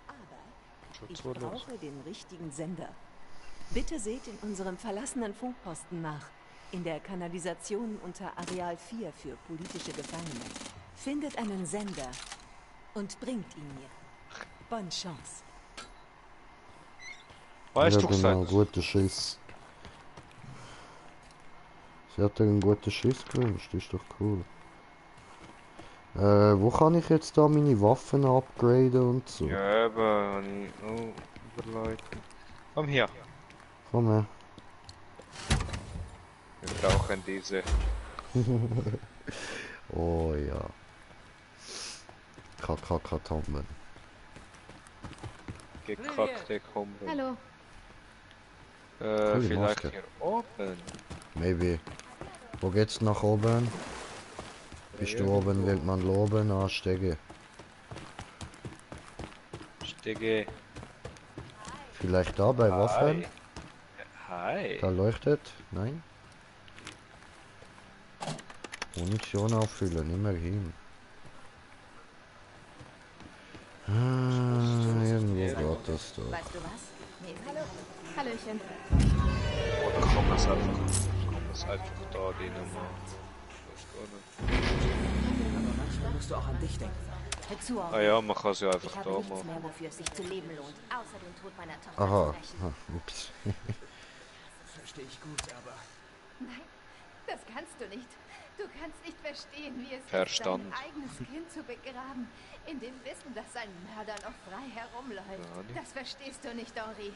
Aber ich brauche den richtigen Sender. Bitte seht in unserem verlassenen Funkposten nach, in der Kanalisation unter Areal 4 für politische Gefangene. Findet einen Sender und bringt ihn mir. Bonne Chance. Weißt Ja, du, genau, gesagt? guter Schiss. Sie hat dir einen guten Schiss gewünscht, ist doch cool. Wo kann ich jetzt da meine Waffen upgraden und so? Ja, eben, habe ich noch überlegt. Komm hier. Komm her. Wir brauchen diese. Oh ja. Kakatomben. Gekackte Komben. Hallo. Vielleicht Maske. hier oben. Maybe. Wo geht's nach oben? Bist du oben, will man loben? Ah, Stege. Stege. Vielleicht da bei Waffen? Hi. Da leuchtet? Nein? Munition auffüllen, immerhin. Irgendwo geht das doch. Weißt du was? Hallo. Hallöchen. Oder kann man es einfach da rein machen? Aber manchmal musst du auch an dich denken. Hör zu, Ah ja, man kann es ja ich einfach habe da nichts machen. mehr, wofür es sich zu leben lohnt, außer den Tod meiner Tochter Aha. zu rächen. Ah, ups. Verstehe ich gut, aber Nein, das kannst du nicht. Du kannst nicht verstehen, wie es ist, Verstanden. dein eigenes Kind zu begraben, in dem Wissen, dass sein Mörder noch frei herumläuft. Ja, nicht. Das verstehst du nicht, Henri.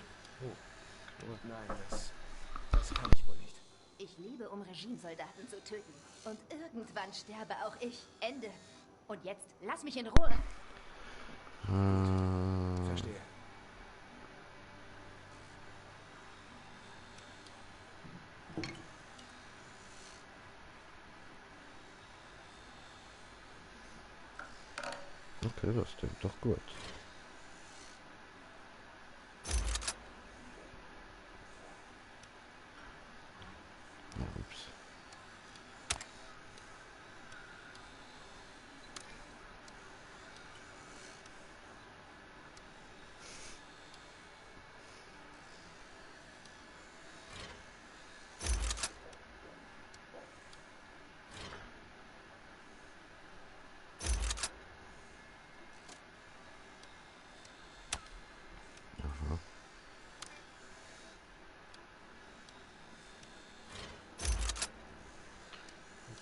nein, das kann ich wohl nicht. Ich liebe, um Regimesoldaten zu töten. Und irgendwann sterbe auch ich. Ende. Und jetzt lass mich in Ruhe. Verstehe. Okay, das klingt doch gut. Ups.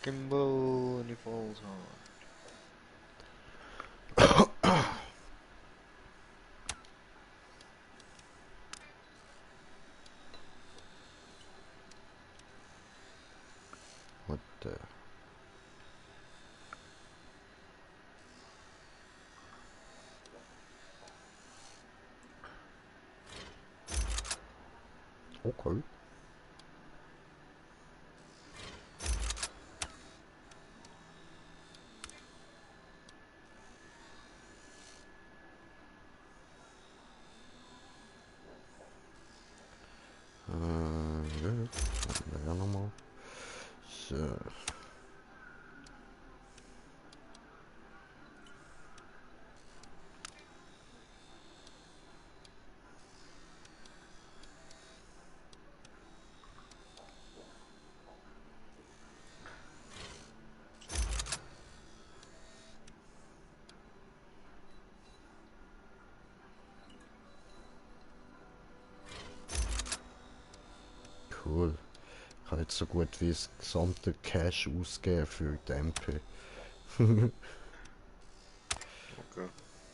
Kimbo and he falls hard. What the... Okay. Ja, nochmal. So. Cool. Ich habe jetzt so gut wie das gesamte Cash ausgeben für die MP. Okay.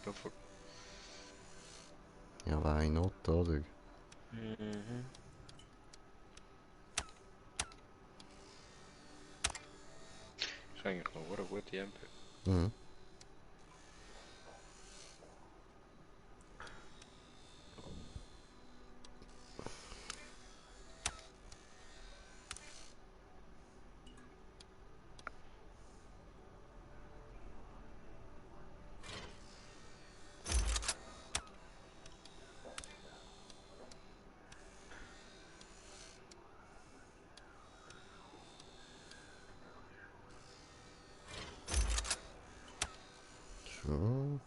Dafür. Ja, why not, oder? Mhm. ist eigentlich noch eine gute MP. Mhm. So.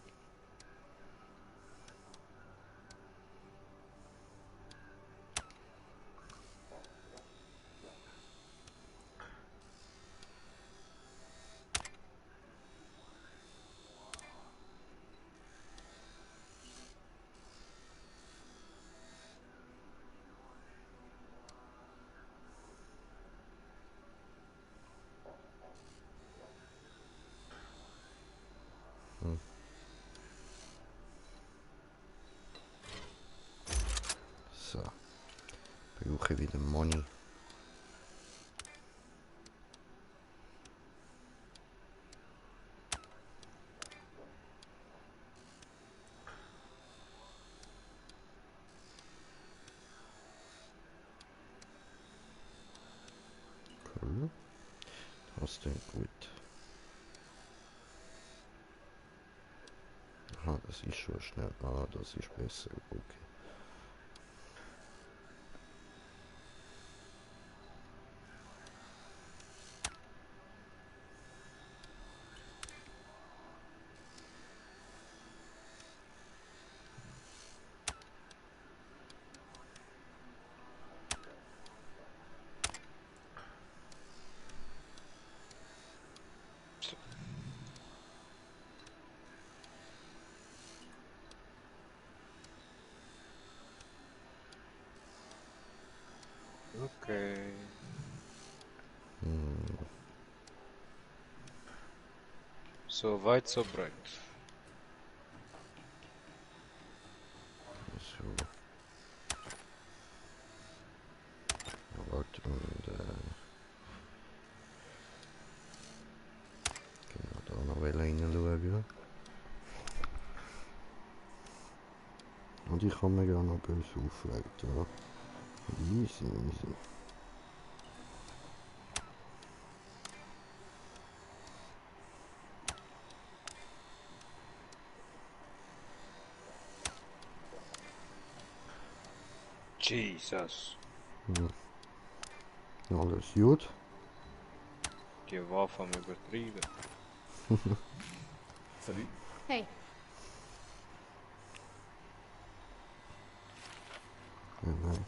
So. Brauche ich wieder Money. Cool. Das klingt gut. Aha, das ist schon schnell. Ah, das ist besser. Okay. Okay. So weit, so breit. So. Warte, und genau, da noch reinschauen. Und ich kann mir ja noch böse aufregen. Ja. Easy, easy. Jesus. Alles gut? Die Waffe haben übertrieben. Salut. Hey, Ja, nein.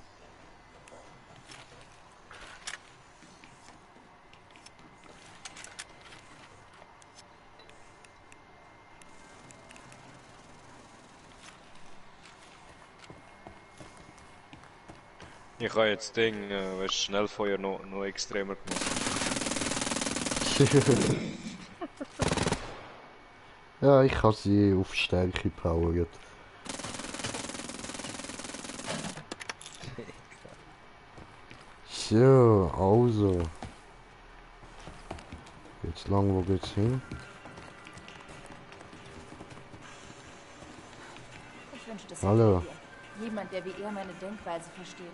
Ich habe jetzt Ding, weißt, Schnellfeuer noch extremer gemacht. Ja, ich habe sie auf Stärke powert. So, also. Jetzt lang, wo geht's hin? Ich wünschte, es Hallo. hätte hier jemand, der wie er meine Denkweise versteht.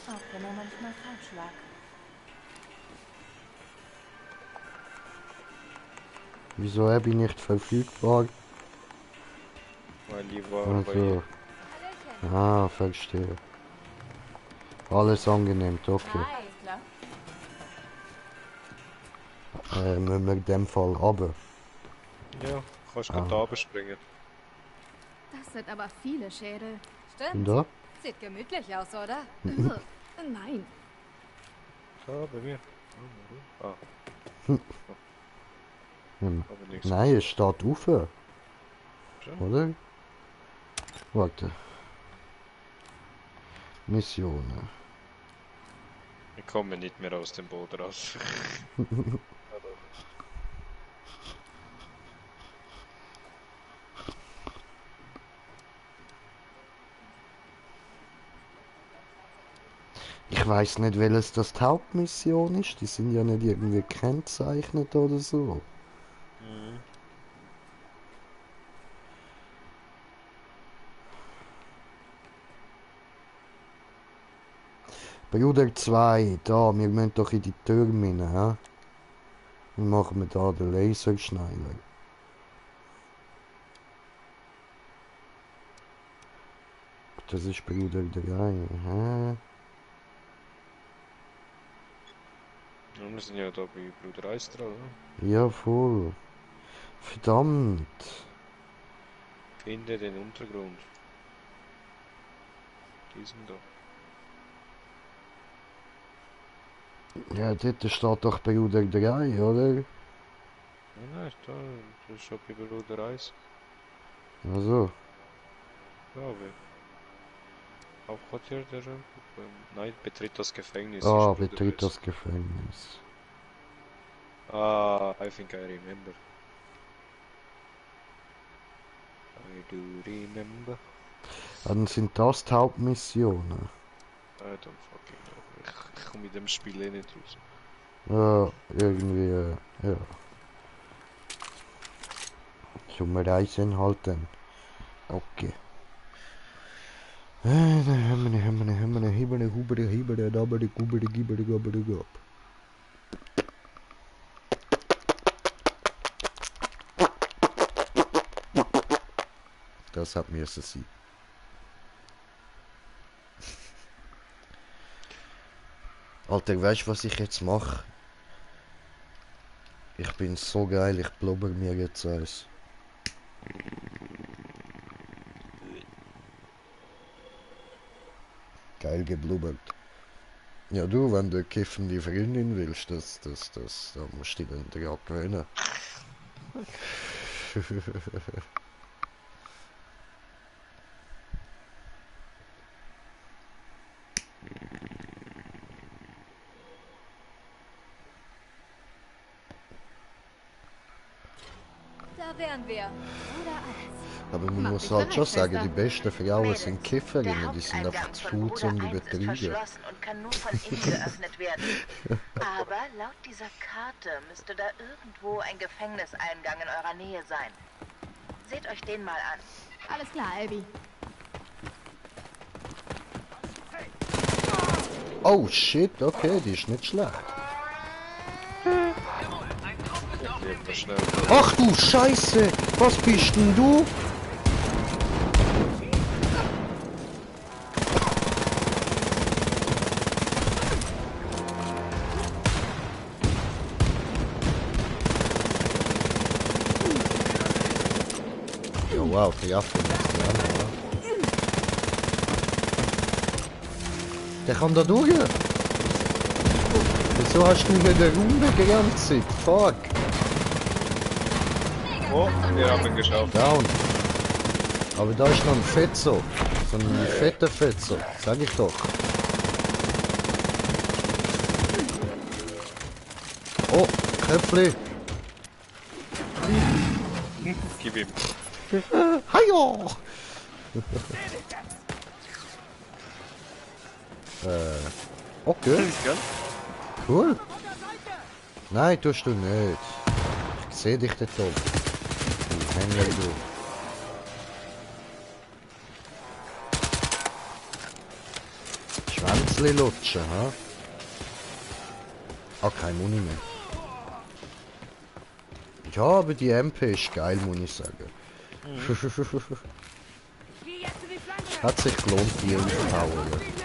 Auch wenn er manchmal falsch lag. Wieso habe ich nicht verfügbar? Weil die war Also. Ah, verstehe. Alles angenehm, okay. Hi, klar. Müssen wir in dem Fall runter. Ja, kannst gerade da springen. das sind aber viele Schädel. Und Stimmt. da? Sieht gemütlich aus, oder? Nein. Da, bei mir. Ah, aber nichts. Nein, es steht auf. Schon? Oder? Warte. Missionen. Ich komme nicht mehr aus dem Boot raus. Ich weiß nicht, welches das die Hauptmission ist. Die sind ja nicht irgendwie gekennzeichnet oder so. Mhm. Bruder 2, da, wir müssen doch in die Türme rein, hä? Dann machen wir da den Laserschneider. Das ist Bruder 3, hä? Ja, wir sind ja da bei Bruder 1 dran, oder? Ja, voll. Verdammt. Finde den Untergrund. Diesen da. Ja, dort steht doch Bruder 3, oder? Nein, das ist schon bei Bruder 1. Also. Ja, aber. Hauptquartier der nein, betritt das Gefängnis. Ah, ist Bruder betritt 1. das Gefängnis. Ah, I think I remember. I do remember. Dann sind das die Hauptmissionen. I don't fucking know. Ich komme mit dem Spiel eh nicht raus. Ja, irgendwie, ja. Nummer 1 inhalten. Okay. Das hat mir so sein. Alter, weißt du, was ich jetzt mache? Ich bin so geil, ich blubber mir jetzt eins. Geil geblubbert. Ja du, wenn du kiffen die Freundin willst, da musst du dich dann dran gewöhnen. Da wären wir. Oder alles. Aber man muss halt schon sagen, die besten Frauen sind Kifferinnen, die sind einfach zu faul zum Übertrieben. Verschlossen und kann nur von innen geöffnet werden. Aber laut dieser Karte müsste da irgendwo ein Gefängniseingang in eurer Nähe sein. Seht euch den mal an. Alles klar, Abby. Oh shit, okay, die ist nicht schlecht. Ach du Scheiße, was bist denn du? Ja wow, die Affe ist dran, oder? Der kann da durch. Wieso hast du nicht den Raum begrenzt? Fuck. Oh, wir haben ihn geschafft. Down. Aber da ist noch ein Fetzo. So ein fetter Fetzo. Sag ich doch. Oh, Köpfli. Gib ihm. Hajo! Okay. Cool. Nein, tust du nicht. Ich seh dich dort oben. Du Hänger, du. Schwänzli lutschen, ha? Ah, kein Muni mehr. Ja, aber die MP ist geil, muss ich sagen. Hat sich gelohnt, die aufzuhauen.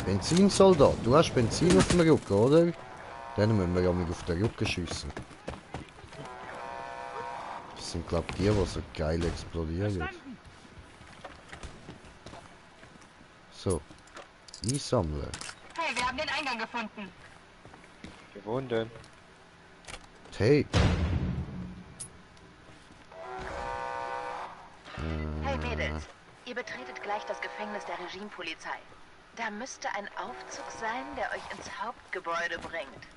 Benzinsoldat, du hast Benzin auf dem Rücken, oder? Dann müssen wir ja mit auf den Rücken schiessen. Das sind glaub ich die so geil explodieren. So. Einsammeln. Hey, wir haben den Eingang gefunden. Gefunden. Hey. Hey Mädels, ihr betretet gleich das Gefängnis der Regimepolizei. Da müsste ein Aufzug sein, der euch ins Hauptgebäude bringt.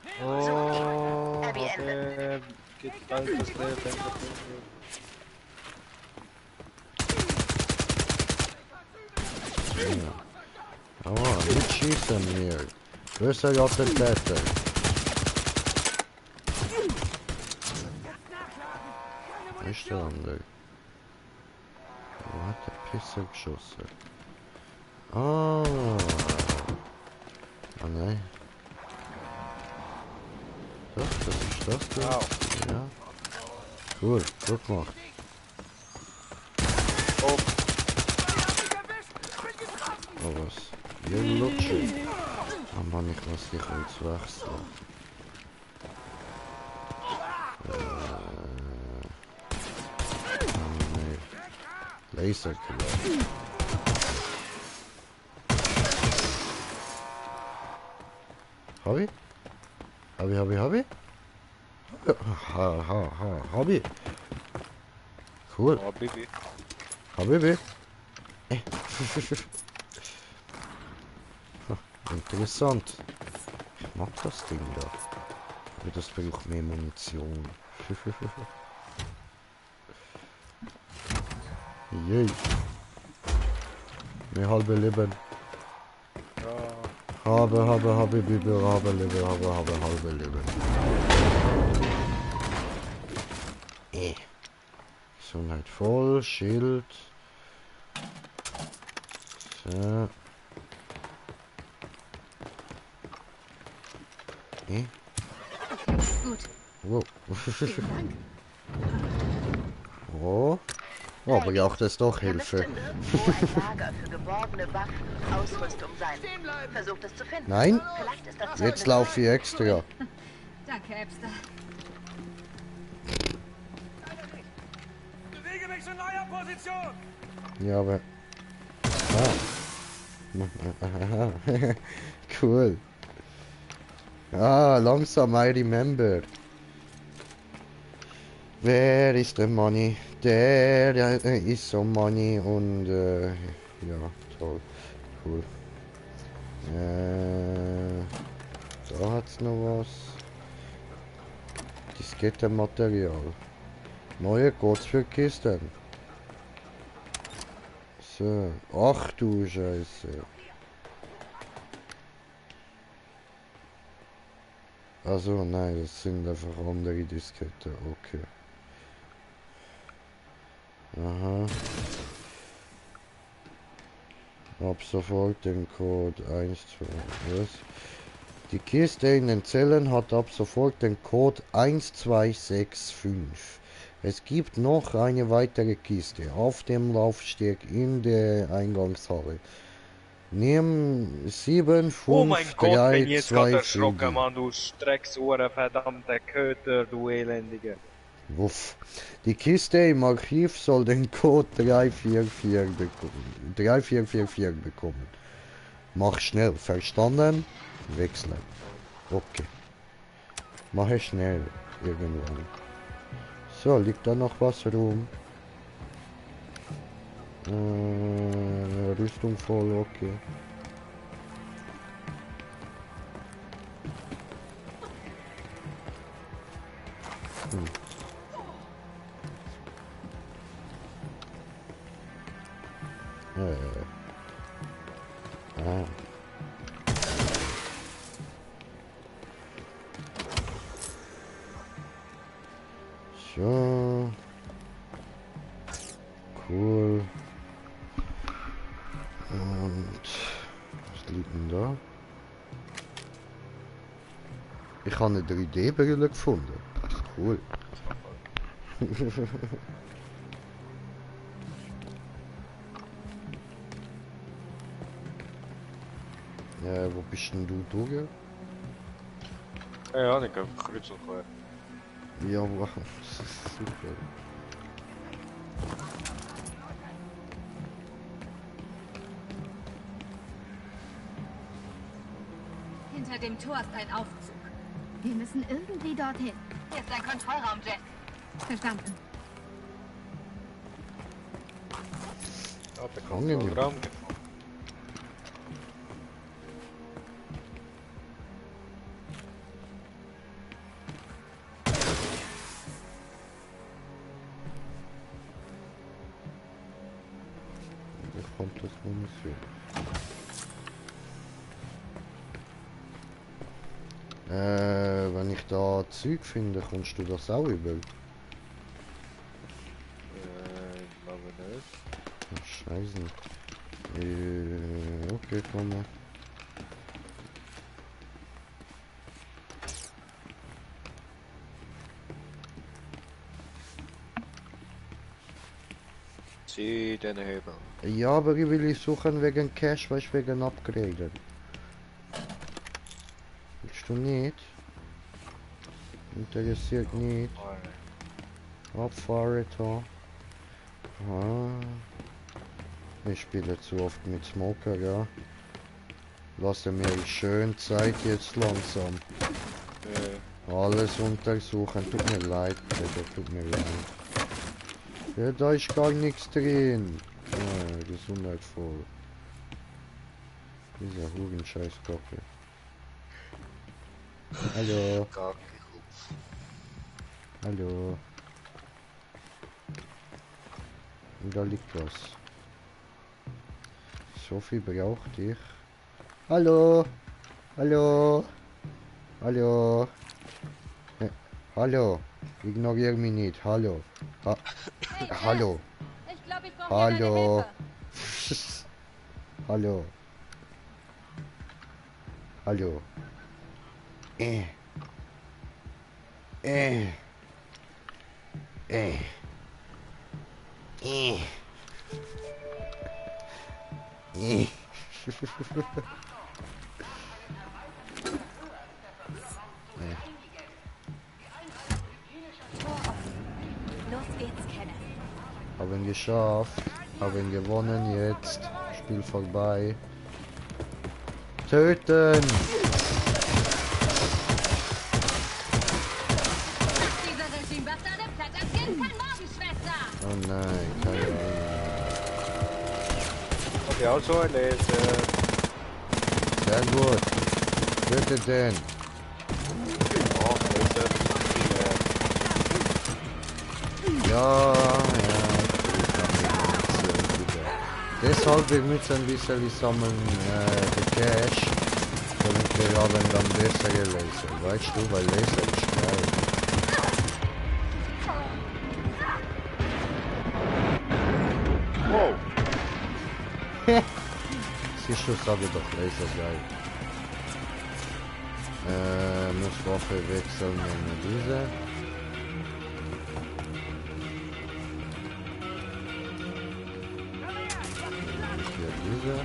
Sucht ihn. Abby Ende. Geht bald das Leben. Ja. Aber nicht schießen mir. Böser Attentäter. Wo ist der andere? Wo hat der Pisser geschossen? Ah. Ah nein. Das ist das da. Ja. Cool, gut gemacht. Oh. Oh was? Ihr Lutsche. Oh Mann, ich lass dich jetzt wechseln. Oh nee. Laserkiller. Hab ich? Hab ich? Hab ich? Cool. Habibi. Habibi. Interessant. Ich mag das Ding da. Aber das braucht mehr Munition. Yay. Mehr halbe Leben. Habe halbe Leben. Gesundheit voll, Schild. So. Gut. Wow. Oh. Oh, braucht es doch Hilfe. Da müsste irgendwo ein Lager für geborgene Waffen und Ausrüstung sein. Versucht es zu finden. Nein. Vielleicht ist das Jetzt laufe ich extra. Danke, Epster. Bewege mich zu neuer Position! Ja, aber... Ah. Cool. Ah, langsam, I remember. Wer ist der Money? Der ist so Money und ja, toll. Cool. Da hat's noch was. Diskettenmaterial. Neue Codes für Kisten. So. Ach du Scheiße. Also nein, das sind einfach andere Disketten. Okay. Aha. Ab sofort den Code 1, 2, was? Die Kiste in den Zellen hat ab sofort den Code 1265. Es gibt noch eine weitere Kiste auf dem Laufsteg in der Eingangshalle. Nimm 7, 5, Oh mein Gott, 3, bin ich jetzt gerade 2, erschrocken, 4. Mann, du Strecksohren, verdammter Köter, du Elendige. Wuff. Die Kiste im Archiv soll den Code 3444 bekommen. Mach schnell, verstanden? Wechseln. Okay. Mache schnell, irgendwann. So, liegt da noch was rum? Rüstung voll, okay. Ah. So. Cool. Und was liegt denn da? Ich habe eine 3D-Brille gefunden. Cool. Wo bist denn du durch? Ja, ich kann kreuz und quer. Ja, wow. Super. Hinter dem Tor ist ein Aufzug. Wir müssen irgendwie dorthin. Hier ist ein Kontrollraum, Jet. Verstanden. Ja, der Kontrollraum gefunden. Da kommt das Munition. Wenn ich da Zeug finde, kommst du das auch über? Ich glaube nicht. Ach, Scheiße. Okay, komm mal. Zieh den Hebel. Ja, aber ich will suchen wegen Cash, weißt du, wegen Upgraden. Willst du nicht? Interessiert nicht. Abfahren da. Ah. Ich spiele zu oft mit Smoker, ja. Lasse mir schön Zeit jetzt langsam. Alles untersuchen. Tut mir leid, bitte, tut mir leid. Ja, da ist gar nichts drin. Ah, Gesundheit voll. Dieser Hurenscheißkacke. Hallo. Hallo. Und da liegt was. So viel braucht ich. Hallo. Hallo. Hallo. Hallo. Ignoriere mich nicht. Hallo. Hey, Hallo. ich glaube, ich brauche Hallo. deine Hilfe. Hallo. Hallo. Äh. Äh. Äh. Äh. Äh. Los geht's, Kenneth. Haben geschafft. Haben gewonnen jetzt. Spiel vorbei. Töten! Diese Regime-Bastarde platt als Kind kein Morgenschwester. Oh nein, keine Ahnung. Hab ich auch so erlesen. Sehr gut. Tötet den. Ach, lesen. Ja, deshalb wir müssen ein bisschen sammeln, die Cash, damit wir haben dann bessere Laser, weißt du, weil Laser ist geil. Wow. Siehst du, sage doch Laser geil. Muss Waffe wechseln, nehmen diese. Diese.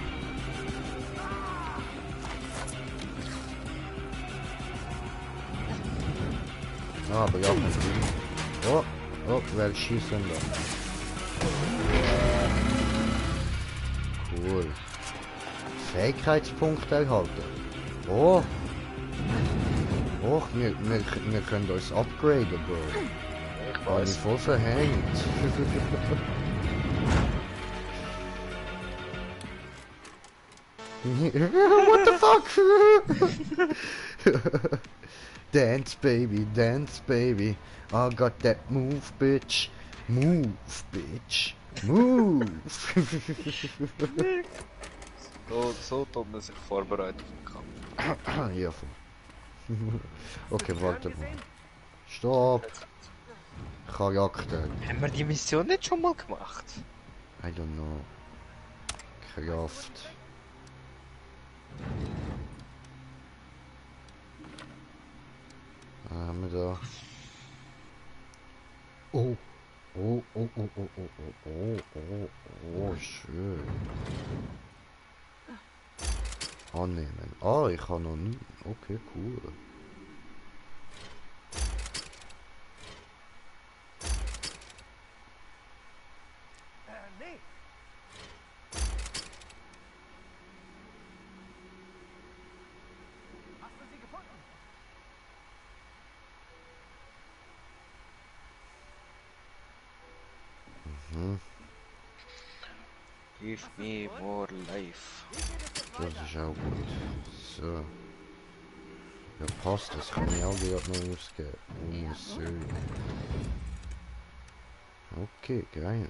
Ah, aber ja, oh, oh, wer schießen da? Cool. Fähigkeitspunkte erhalten. Oh. Oh, wir können das upgraden, Bro. Ich War ich weiß. voll verhängt. What the fuck? Dance baby, dance baby. I got that move, bitch. Move, bitch. Move. So tut man sich vorbereitet auf den Kampf. Ja, voll. Okay, warte mal. Stopp. Charakter. Haben wir die Mission nicht schon mal gemacht? I don't know. Kraft. Haben wir da. Oh. Oh, oh, oh, oh, oh, oh, oh, oh, oh, schön. Annehmen. Ah, ich habe noch nie. Okay, cool. Nee. Hast du sie gefunden? Mhm. Give me more life. Das ist auch gut. So. Ja, passt, das kann ich auch gerade noch ausgeben. Ohne Söhne. Okay, geil.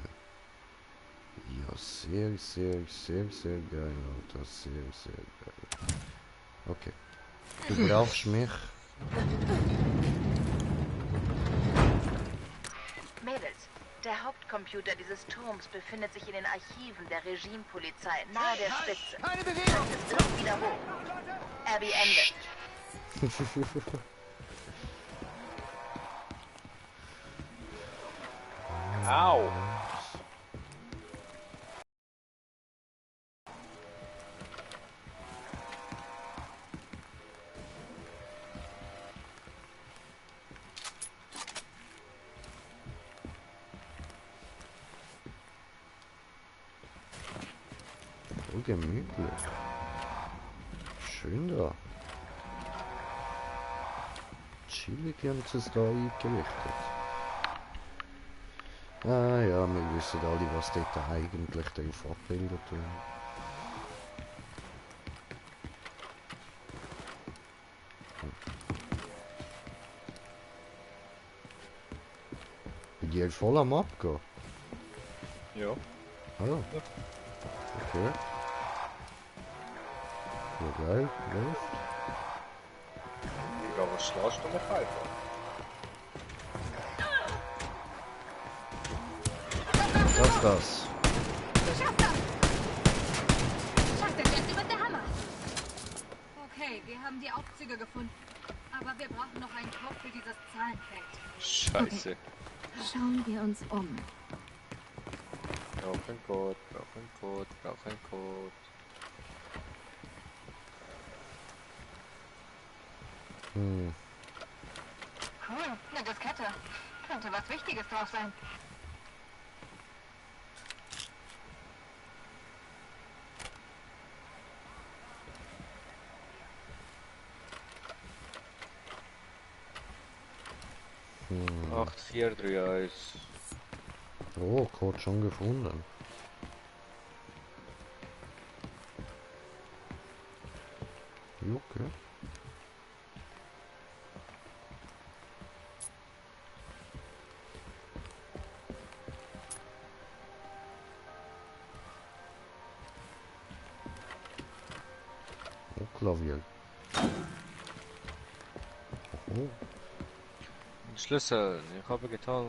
Ja, sehr, sehr, sehr, sehr geil, Alter. Sehr, sehr geil. Okay. Du brauchst mich. Mädels, der Hauptcomputer dieses Turms befindet sich in den Archiven der Regimepolizei nahe der Spitze. Keine Bewegung! Luft wieder hoch. Abby, Ende. Au! So gemütlich. Schön da. Chillig haben sie es da eingerichtet. Ah ja, wir wissen alle, was dort eigentlich drauf abbildet. Bin die voll am Abgehen? Ja. Ah. Okay. Ja, geil, läuft. Ich glaube, was schlägst du mich einfach? Das. Schafft es jetzt mit der Hammer. Okay, wir haben die Aufzüge gefunden. Aber wir brauchen noch einen Code für dieses Zahlenfeld. Scheiße. Schauen wir uns um. Brauch einen Code, brauch einen Code, brauch einen Code. Cool, eine Diskette. Könnte was Wichtiges drauf sein. Hm. 8431. Oh, Code schon gefunden. Okay. Oh, Klavier. Oh. Schlüssel, ich habe getan.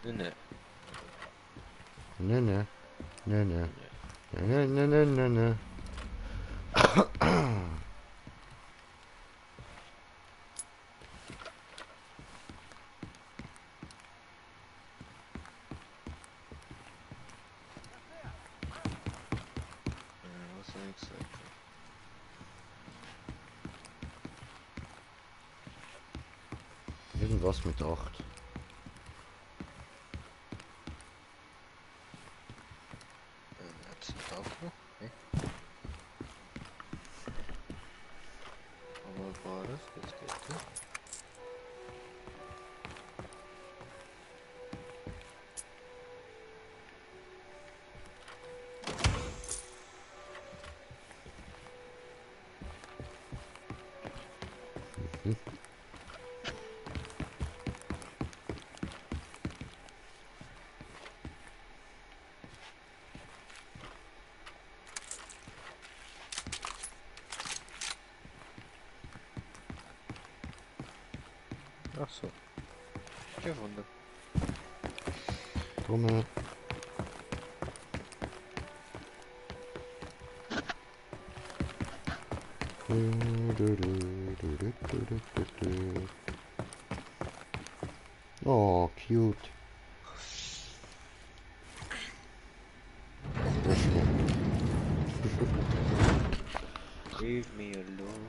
Ne. Ne. Was soll ich sagen? Irgendwas mit 8. Jetzt auch noch? Okay. Aber war das? Das geht nicht. Ach so. Gefunden. Komme. Oh, cute. Leave me alone.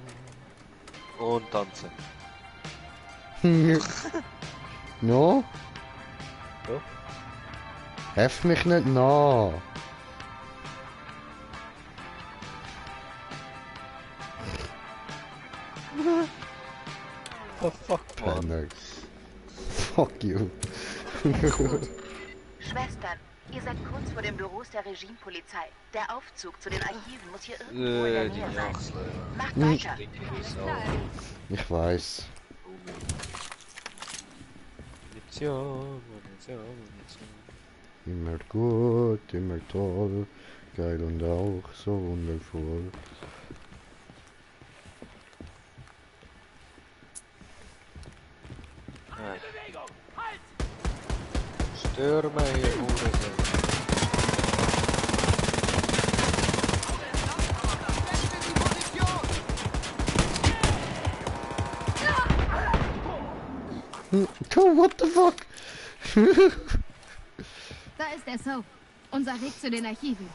Und tanzen. No? Ja. Heft mich nicht nach. Oh fuck, man. Penner. Fuck you. Schwestern, ihr seid kurz vor den Büros der Regimepolizei. Der Aufzug zu den Archiven muss hier irgendwo in der Die Nähe sein. Nachsle. Macht weiter. Ich weiß. Munition. Immer gut, immer toll, geil und auch so wundervoll. Türme hier, Hurensohn. Oh, what the fuck? Da ist der Soap. Unser Weg zu den Archiven.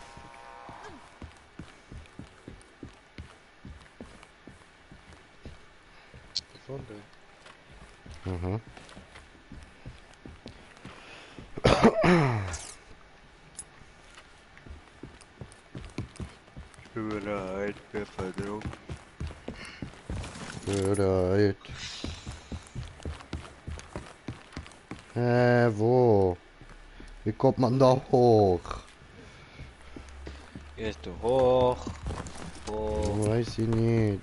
Gefunden. Mhm. Bereit, Beförderung. Bereit. Wo? Wie kommt man da hoch? Gehst du hoch? Hoch. Weiß ich nicht.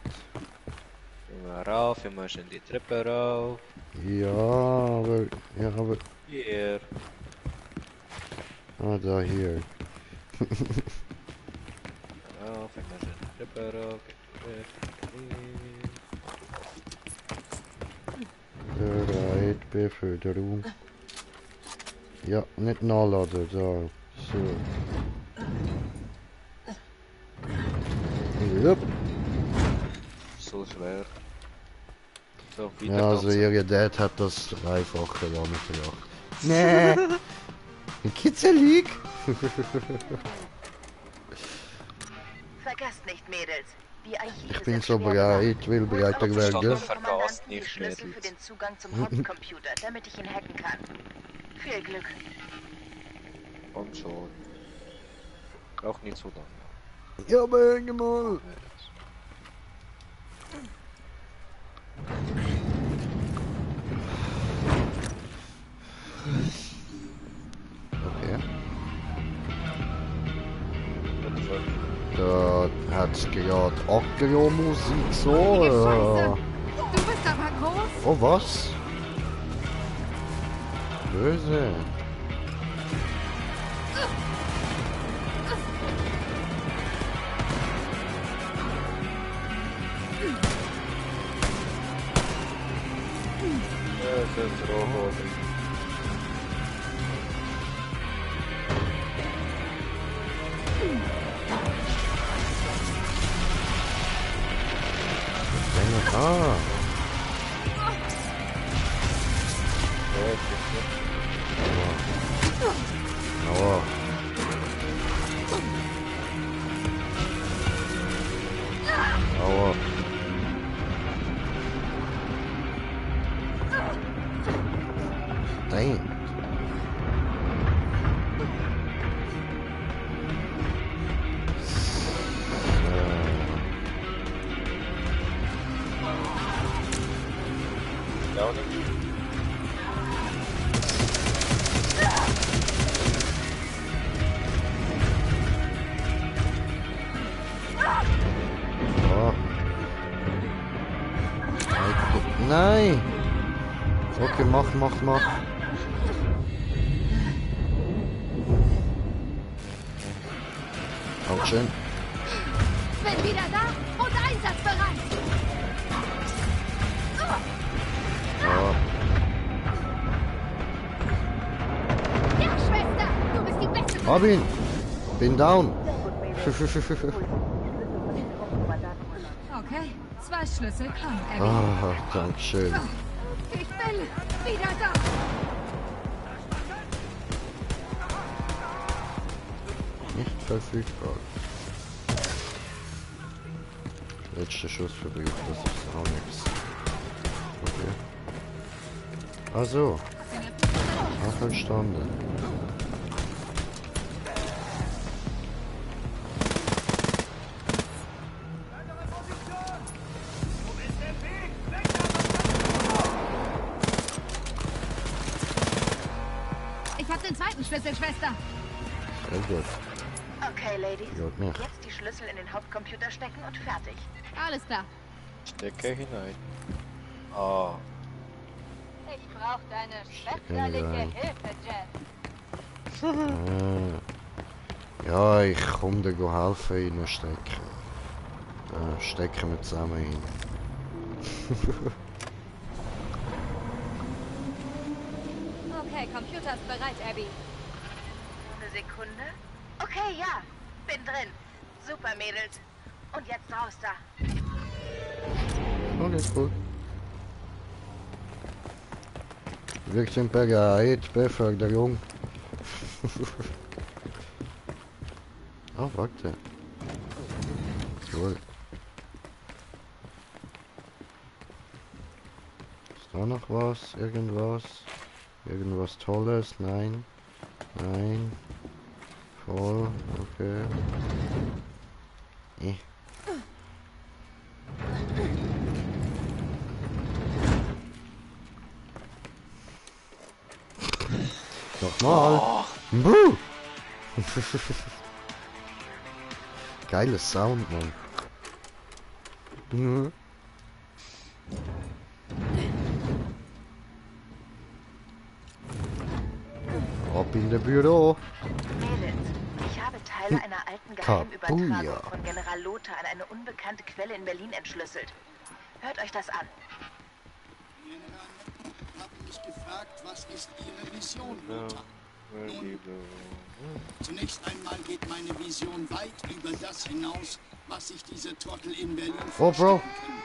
Immer rauf, immer schön die Treppe rauf. Ja, aber... Ja, aber... Hier. Ah, da hier. Rauf, immer schön die Treppe rauf. Bereit, Beförderung. Ja, nicht nachladen, da. So. Jupp. So schwer. So, wieder Ja, also tanzen. ihr Dad hat das einfacher damit gemacht. Nee. Ein Kitzelig? Vergesst nicht, Mädels. Die Archive Ich bin sind so schwer bereit, will bewacht. bereiter Holt auch werden. den Vergaß Kommandanten die nicht, Schlüssel Mädels. für den Zugang zum Hauptcomputer, damit ich ihn hacken kann. Viel Glück. Komm schon. Auch nicht so lange. Ja, aber mal. Okay. Da hat's gerade Agro-Musik so. Scheiße. Du bist aber groß. Oh, was? Böse. Das ist Robot. Ah. Aua. Aua. Dang. Ja, nicht? Oh. Nein! Okay, mach. Auch schön. Bin wieder da und einsatzbereit. Ja. Ja, Schwester, du bist die Beste. Hab ihn! Bin down! Okay, 2 Schlüssel kann, Abby. Ah, Dankeschön. Ich bin wieder da. Nicht verfügbar. Letzter Schuss verbraucht, das ist auch nichts. Okay. Also. Verstanden. Ich hab den zweiten Schlüssel, Schwester. Sehr gut. Okay, Ladies. Gut, nicht. Jetzt die Schlüssel in den Hauptcomputer stecken und fertig. Alles klar. Stecke hinein. Ah. Ich brauche deine schwesterliche hinein. Hilfe, Jeff. Ja, ich komme dir helfen, ihnen stecken. Stecken wir zusammen hin. Okay, Computer Roboter ist bereit, Abby. Eine Sekunde. Okay, ja. Bin drin. Super, Mädels. Und jetzt raus da. Okay, cool. Wir sind bereit, Beförderung. Oh, warte. Cool. Ist da noch was? Irgendwas? Irgendwas Tolles? Nein. Nein. Voll. Okay. Nochmal. Oh. Geiles Sound, Mann. Mhm. Ab in der Büro. Mädels, ich habe Teile einer alten Geheimübertragung von General Lothar an eine unbekannte Quelle in Berlin entschlüsselt. Hört euch das an. General, haben mich gefragt, was ist Ihre Vision, Lothar? Nun, zunächst einmal geht meine Vision weit über das hinaus, was sich diese Trottel in Berlin vorstellen können.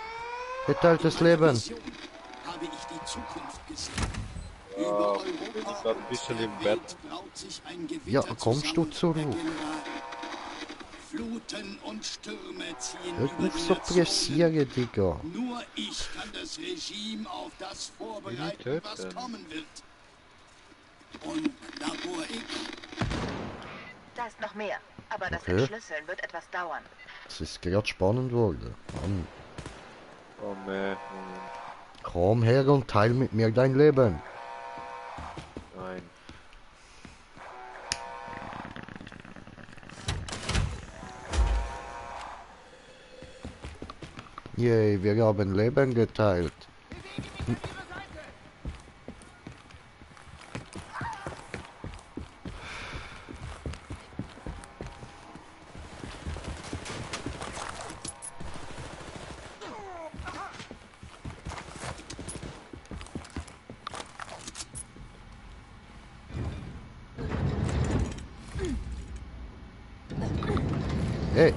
Geteiltes Leben. Habe ich die Zukunft gesehen. Über Europa ein bisschen im Bett. braut sich ein Gewitter Ja, kommst du zurück? Fluten und Stürme ziehen Hör über auf so pressieren, Digga. Nur ich kann das Regime auf das vorbereiten, was kommen wird. Und Labor X. Da ist noch mehr, aber das Entschlüsseln wird etwas dauern. Es ist gerade spannend worden. Oh man. Komm her und teil mit mir dein Leben. Nein. Yay, wir haben Leben geteilt. Hey.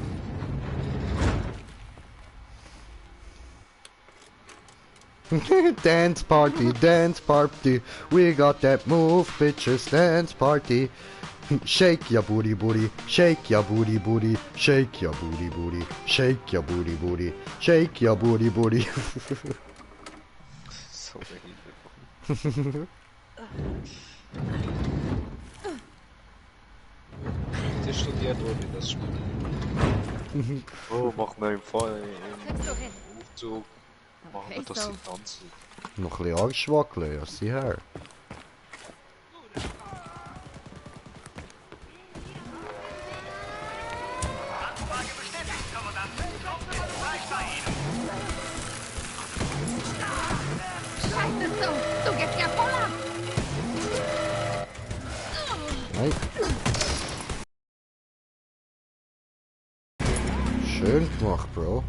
Dance party, we got that move, bitches, dance party. Shake your booty booty, shake your booty booty, shake your booty booty, shake your booty booty, shake your booty booty. So das studiert wurde das Spiel. Oh, mach mal im Aufzug. Machen wir das in Tanzen. Noch ein bisschen Arsch wackeln, ja, sieh her. Scheiße, du gehst ja voll ab! Nein. Schön gemacht, Bro.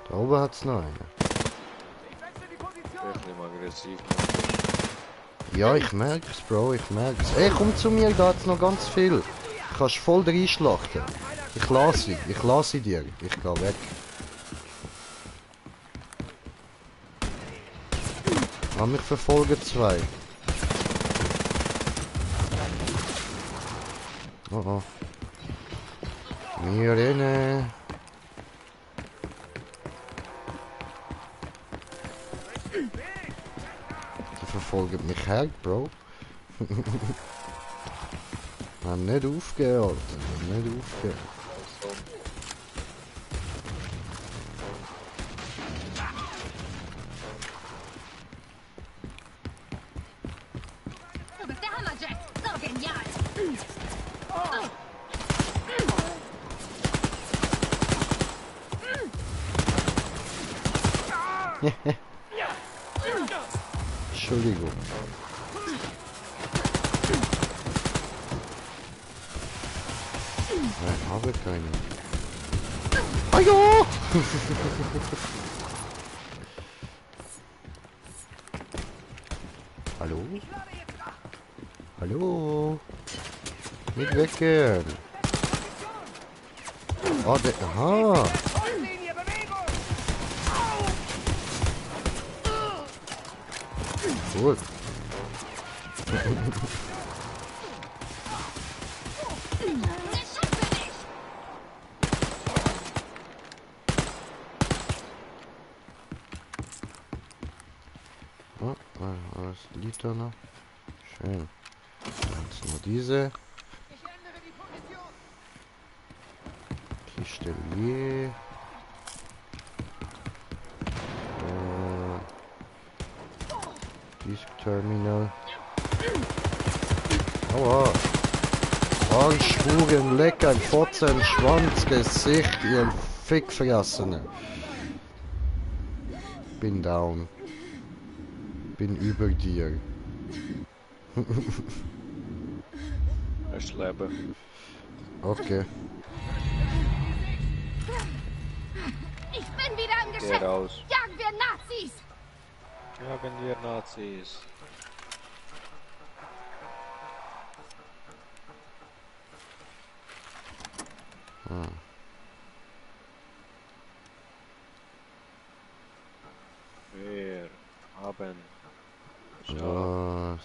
Da oben hat's noch einen. Aggressiv. Ja, ich merk's, Bro, ich merk's. Ey, komm zu mir, da hat's noch ganz viel. Du kannst voll reinschlachten. Ich lasse dir. Ich geh weg. Lass mich verfolgen, zwei. Oh oh. Wir rennen. Die verfolgen mich her, Bro. Hab nicht aufgehört, Alter. Nicht aufgehört. Du bist der Hammer, Jack! So genial! Entschuldigung. Ich habe keine. Ah ja! Hallo? Hallo? Nicht weggehen. Oh, aha. Cool. Oh, was liegt da noch? Schön. Jetzt nur diese. Kiste leer. Disk Terminal. Aua. Anspuren, lecker, ein Fotzen, Schwanz, Gesicht, ihr Fickfressene. Bin down. Bin über dir. Das Leben. Okay. Ich bin wieder im Geschäft. Raus. Jagen wir Nazis. Jagen wir Nazis. Wir haben Was?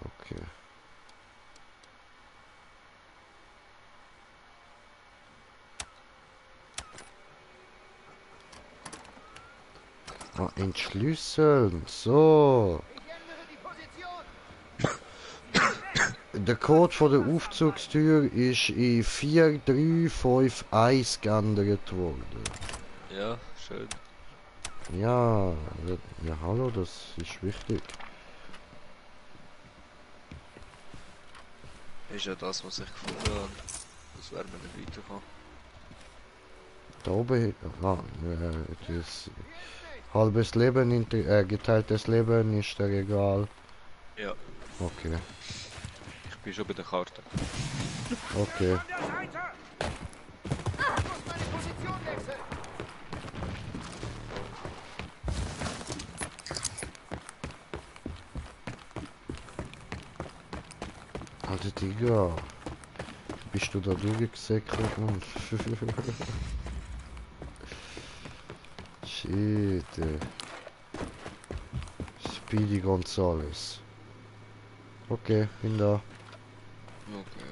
Okay. Ah, entschlüsseln. So. Der Code von der Aufzugstür ist in 4351 geändert worden. ja schön. Ja, ja, hallo, das ist wichtig. Ist ja das, was ich gefunden habe. Das wäre mir nicht weitergekommen. Da oben, das halbes Leben, geteiltes Leben ist der egal. Ja, Okay, ich bin schon bei der Karte. okay. Alter Digga, bist du da durchgesäckelt, Mann? Shit, Speedy Gonzales. Okay, bin da. Okay.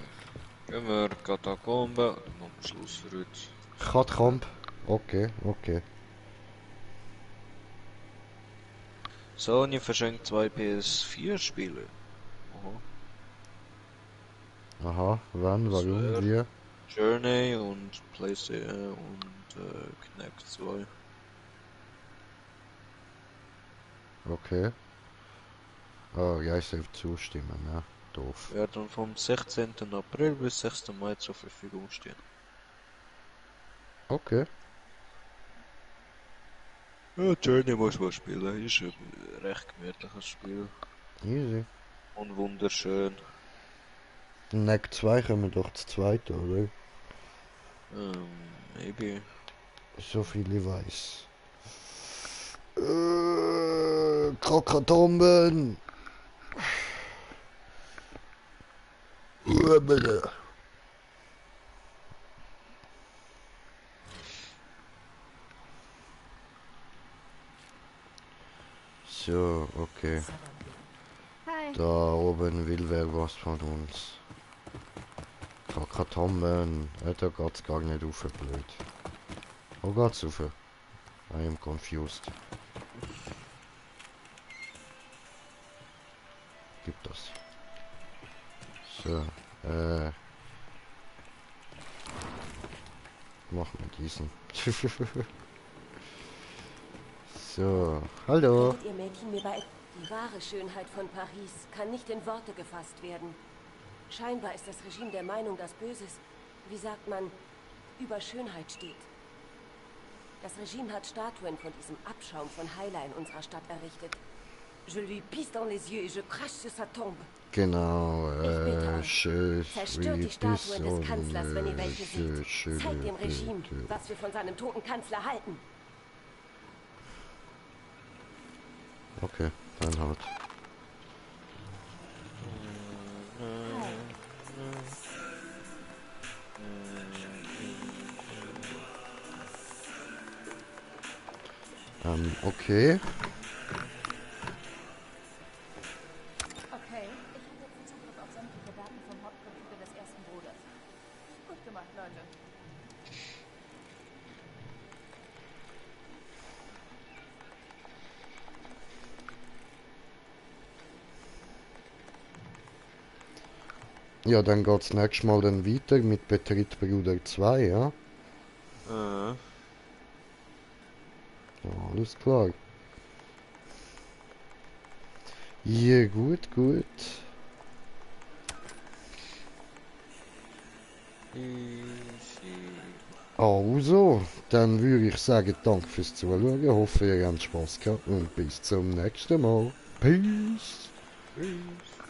Gehen wir Katakombe. Dann machen wir Schluss für heute. Katkamp. Okay, okay. Sony verschenkt 2 PS4-Spiele. Aha. Aha, wann, warum, Sehr. wir? Journey und PlayStation und Kinect 2. Okay. Oh, ja, ich soll zustimmen, ne? Doof. Werden vom 16. April bis 6. Mai zur Verfügung stehen. Okay. Ja, Journey muss man spielen. Ist ein recht gemütliches Spiel. Easy. Und wunderschön. Neck 2 kommen doch zu zweit, oder? Maybe. So viel ich weiß. Krokotomben! Bitte. So, okay. Hi. Da oben will wer was von uns. Kakatomben, da geht's gar nicht rauf, blöd. Wo geht's rauf? I am confused. Gibt das. So, machen wir diesen. So, hallo. Könntet ihr Mädchen mir bei... Die wahre Schönheit von Paris kann nicht in Worte gefasst werden. Scheinbar ist das Regime der Meinung, dass Böses, wie sagt man, über Schönheit steht. Das Regime hat Statuen von diesem Abschaum von Heiler in unserer Stadt errichtet. Je lui pisse dans les yeux et je crache sur sa tombe. Genau, Zerstört die Statuen des Kanzlers, wenn ihr welche seht. Zeigt dem Regime, was wir von seinem toten Kanzler halten. Okay, dann halt. Okay. Okay, ich habe jetzt Zugriff auf sämtliche Daten vom Hauptcomputer des ersten Bruders. Gut gemacht, Leute. Ja, dann geht's nächstes Mal dann weiter mit Betritt Bruder 2, ja? Ja, alles klar. Ja, gut, gut. Also, dann würde ich sagen, danke fürs Zuschauen. Hoffe, ihr habt Spaß gehabt und bis zum nächsten Mal. Peace. Peace.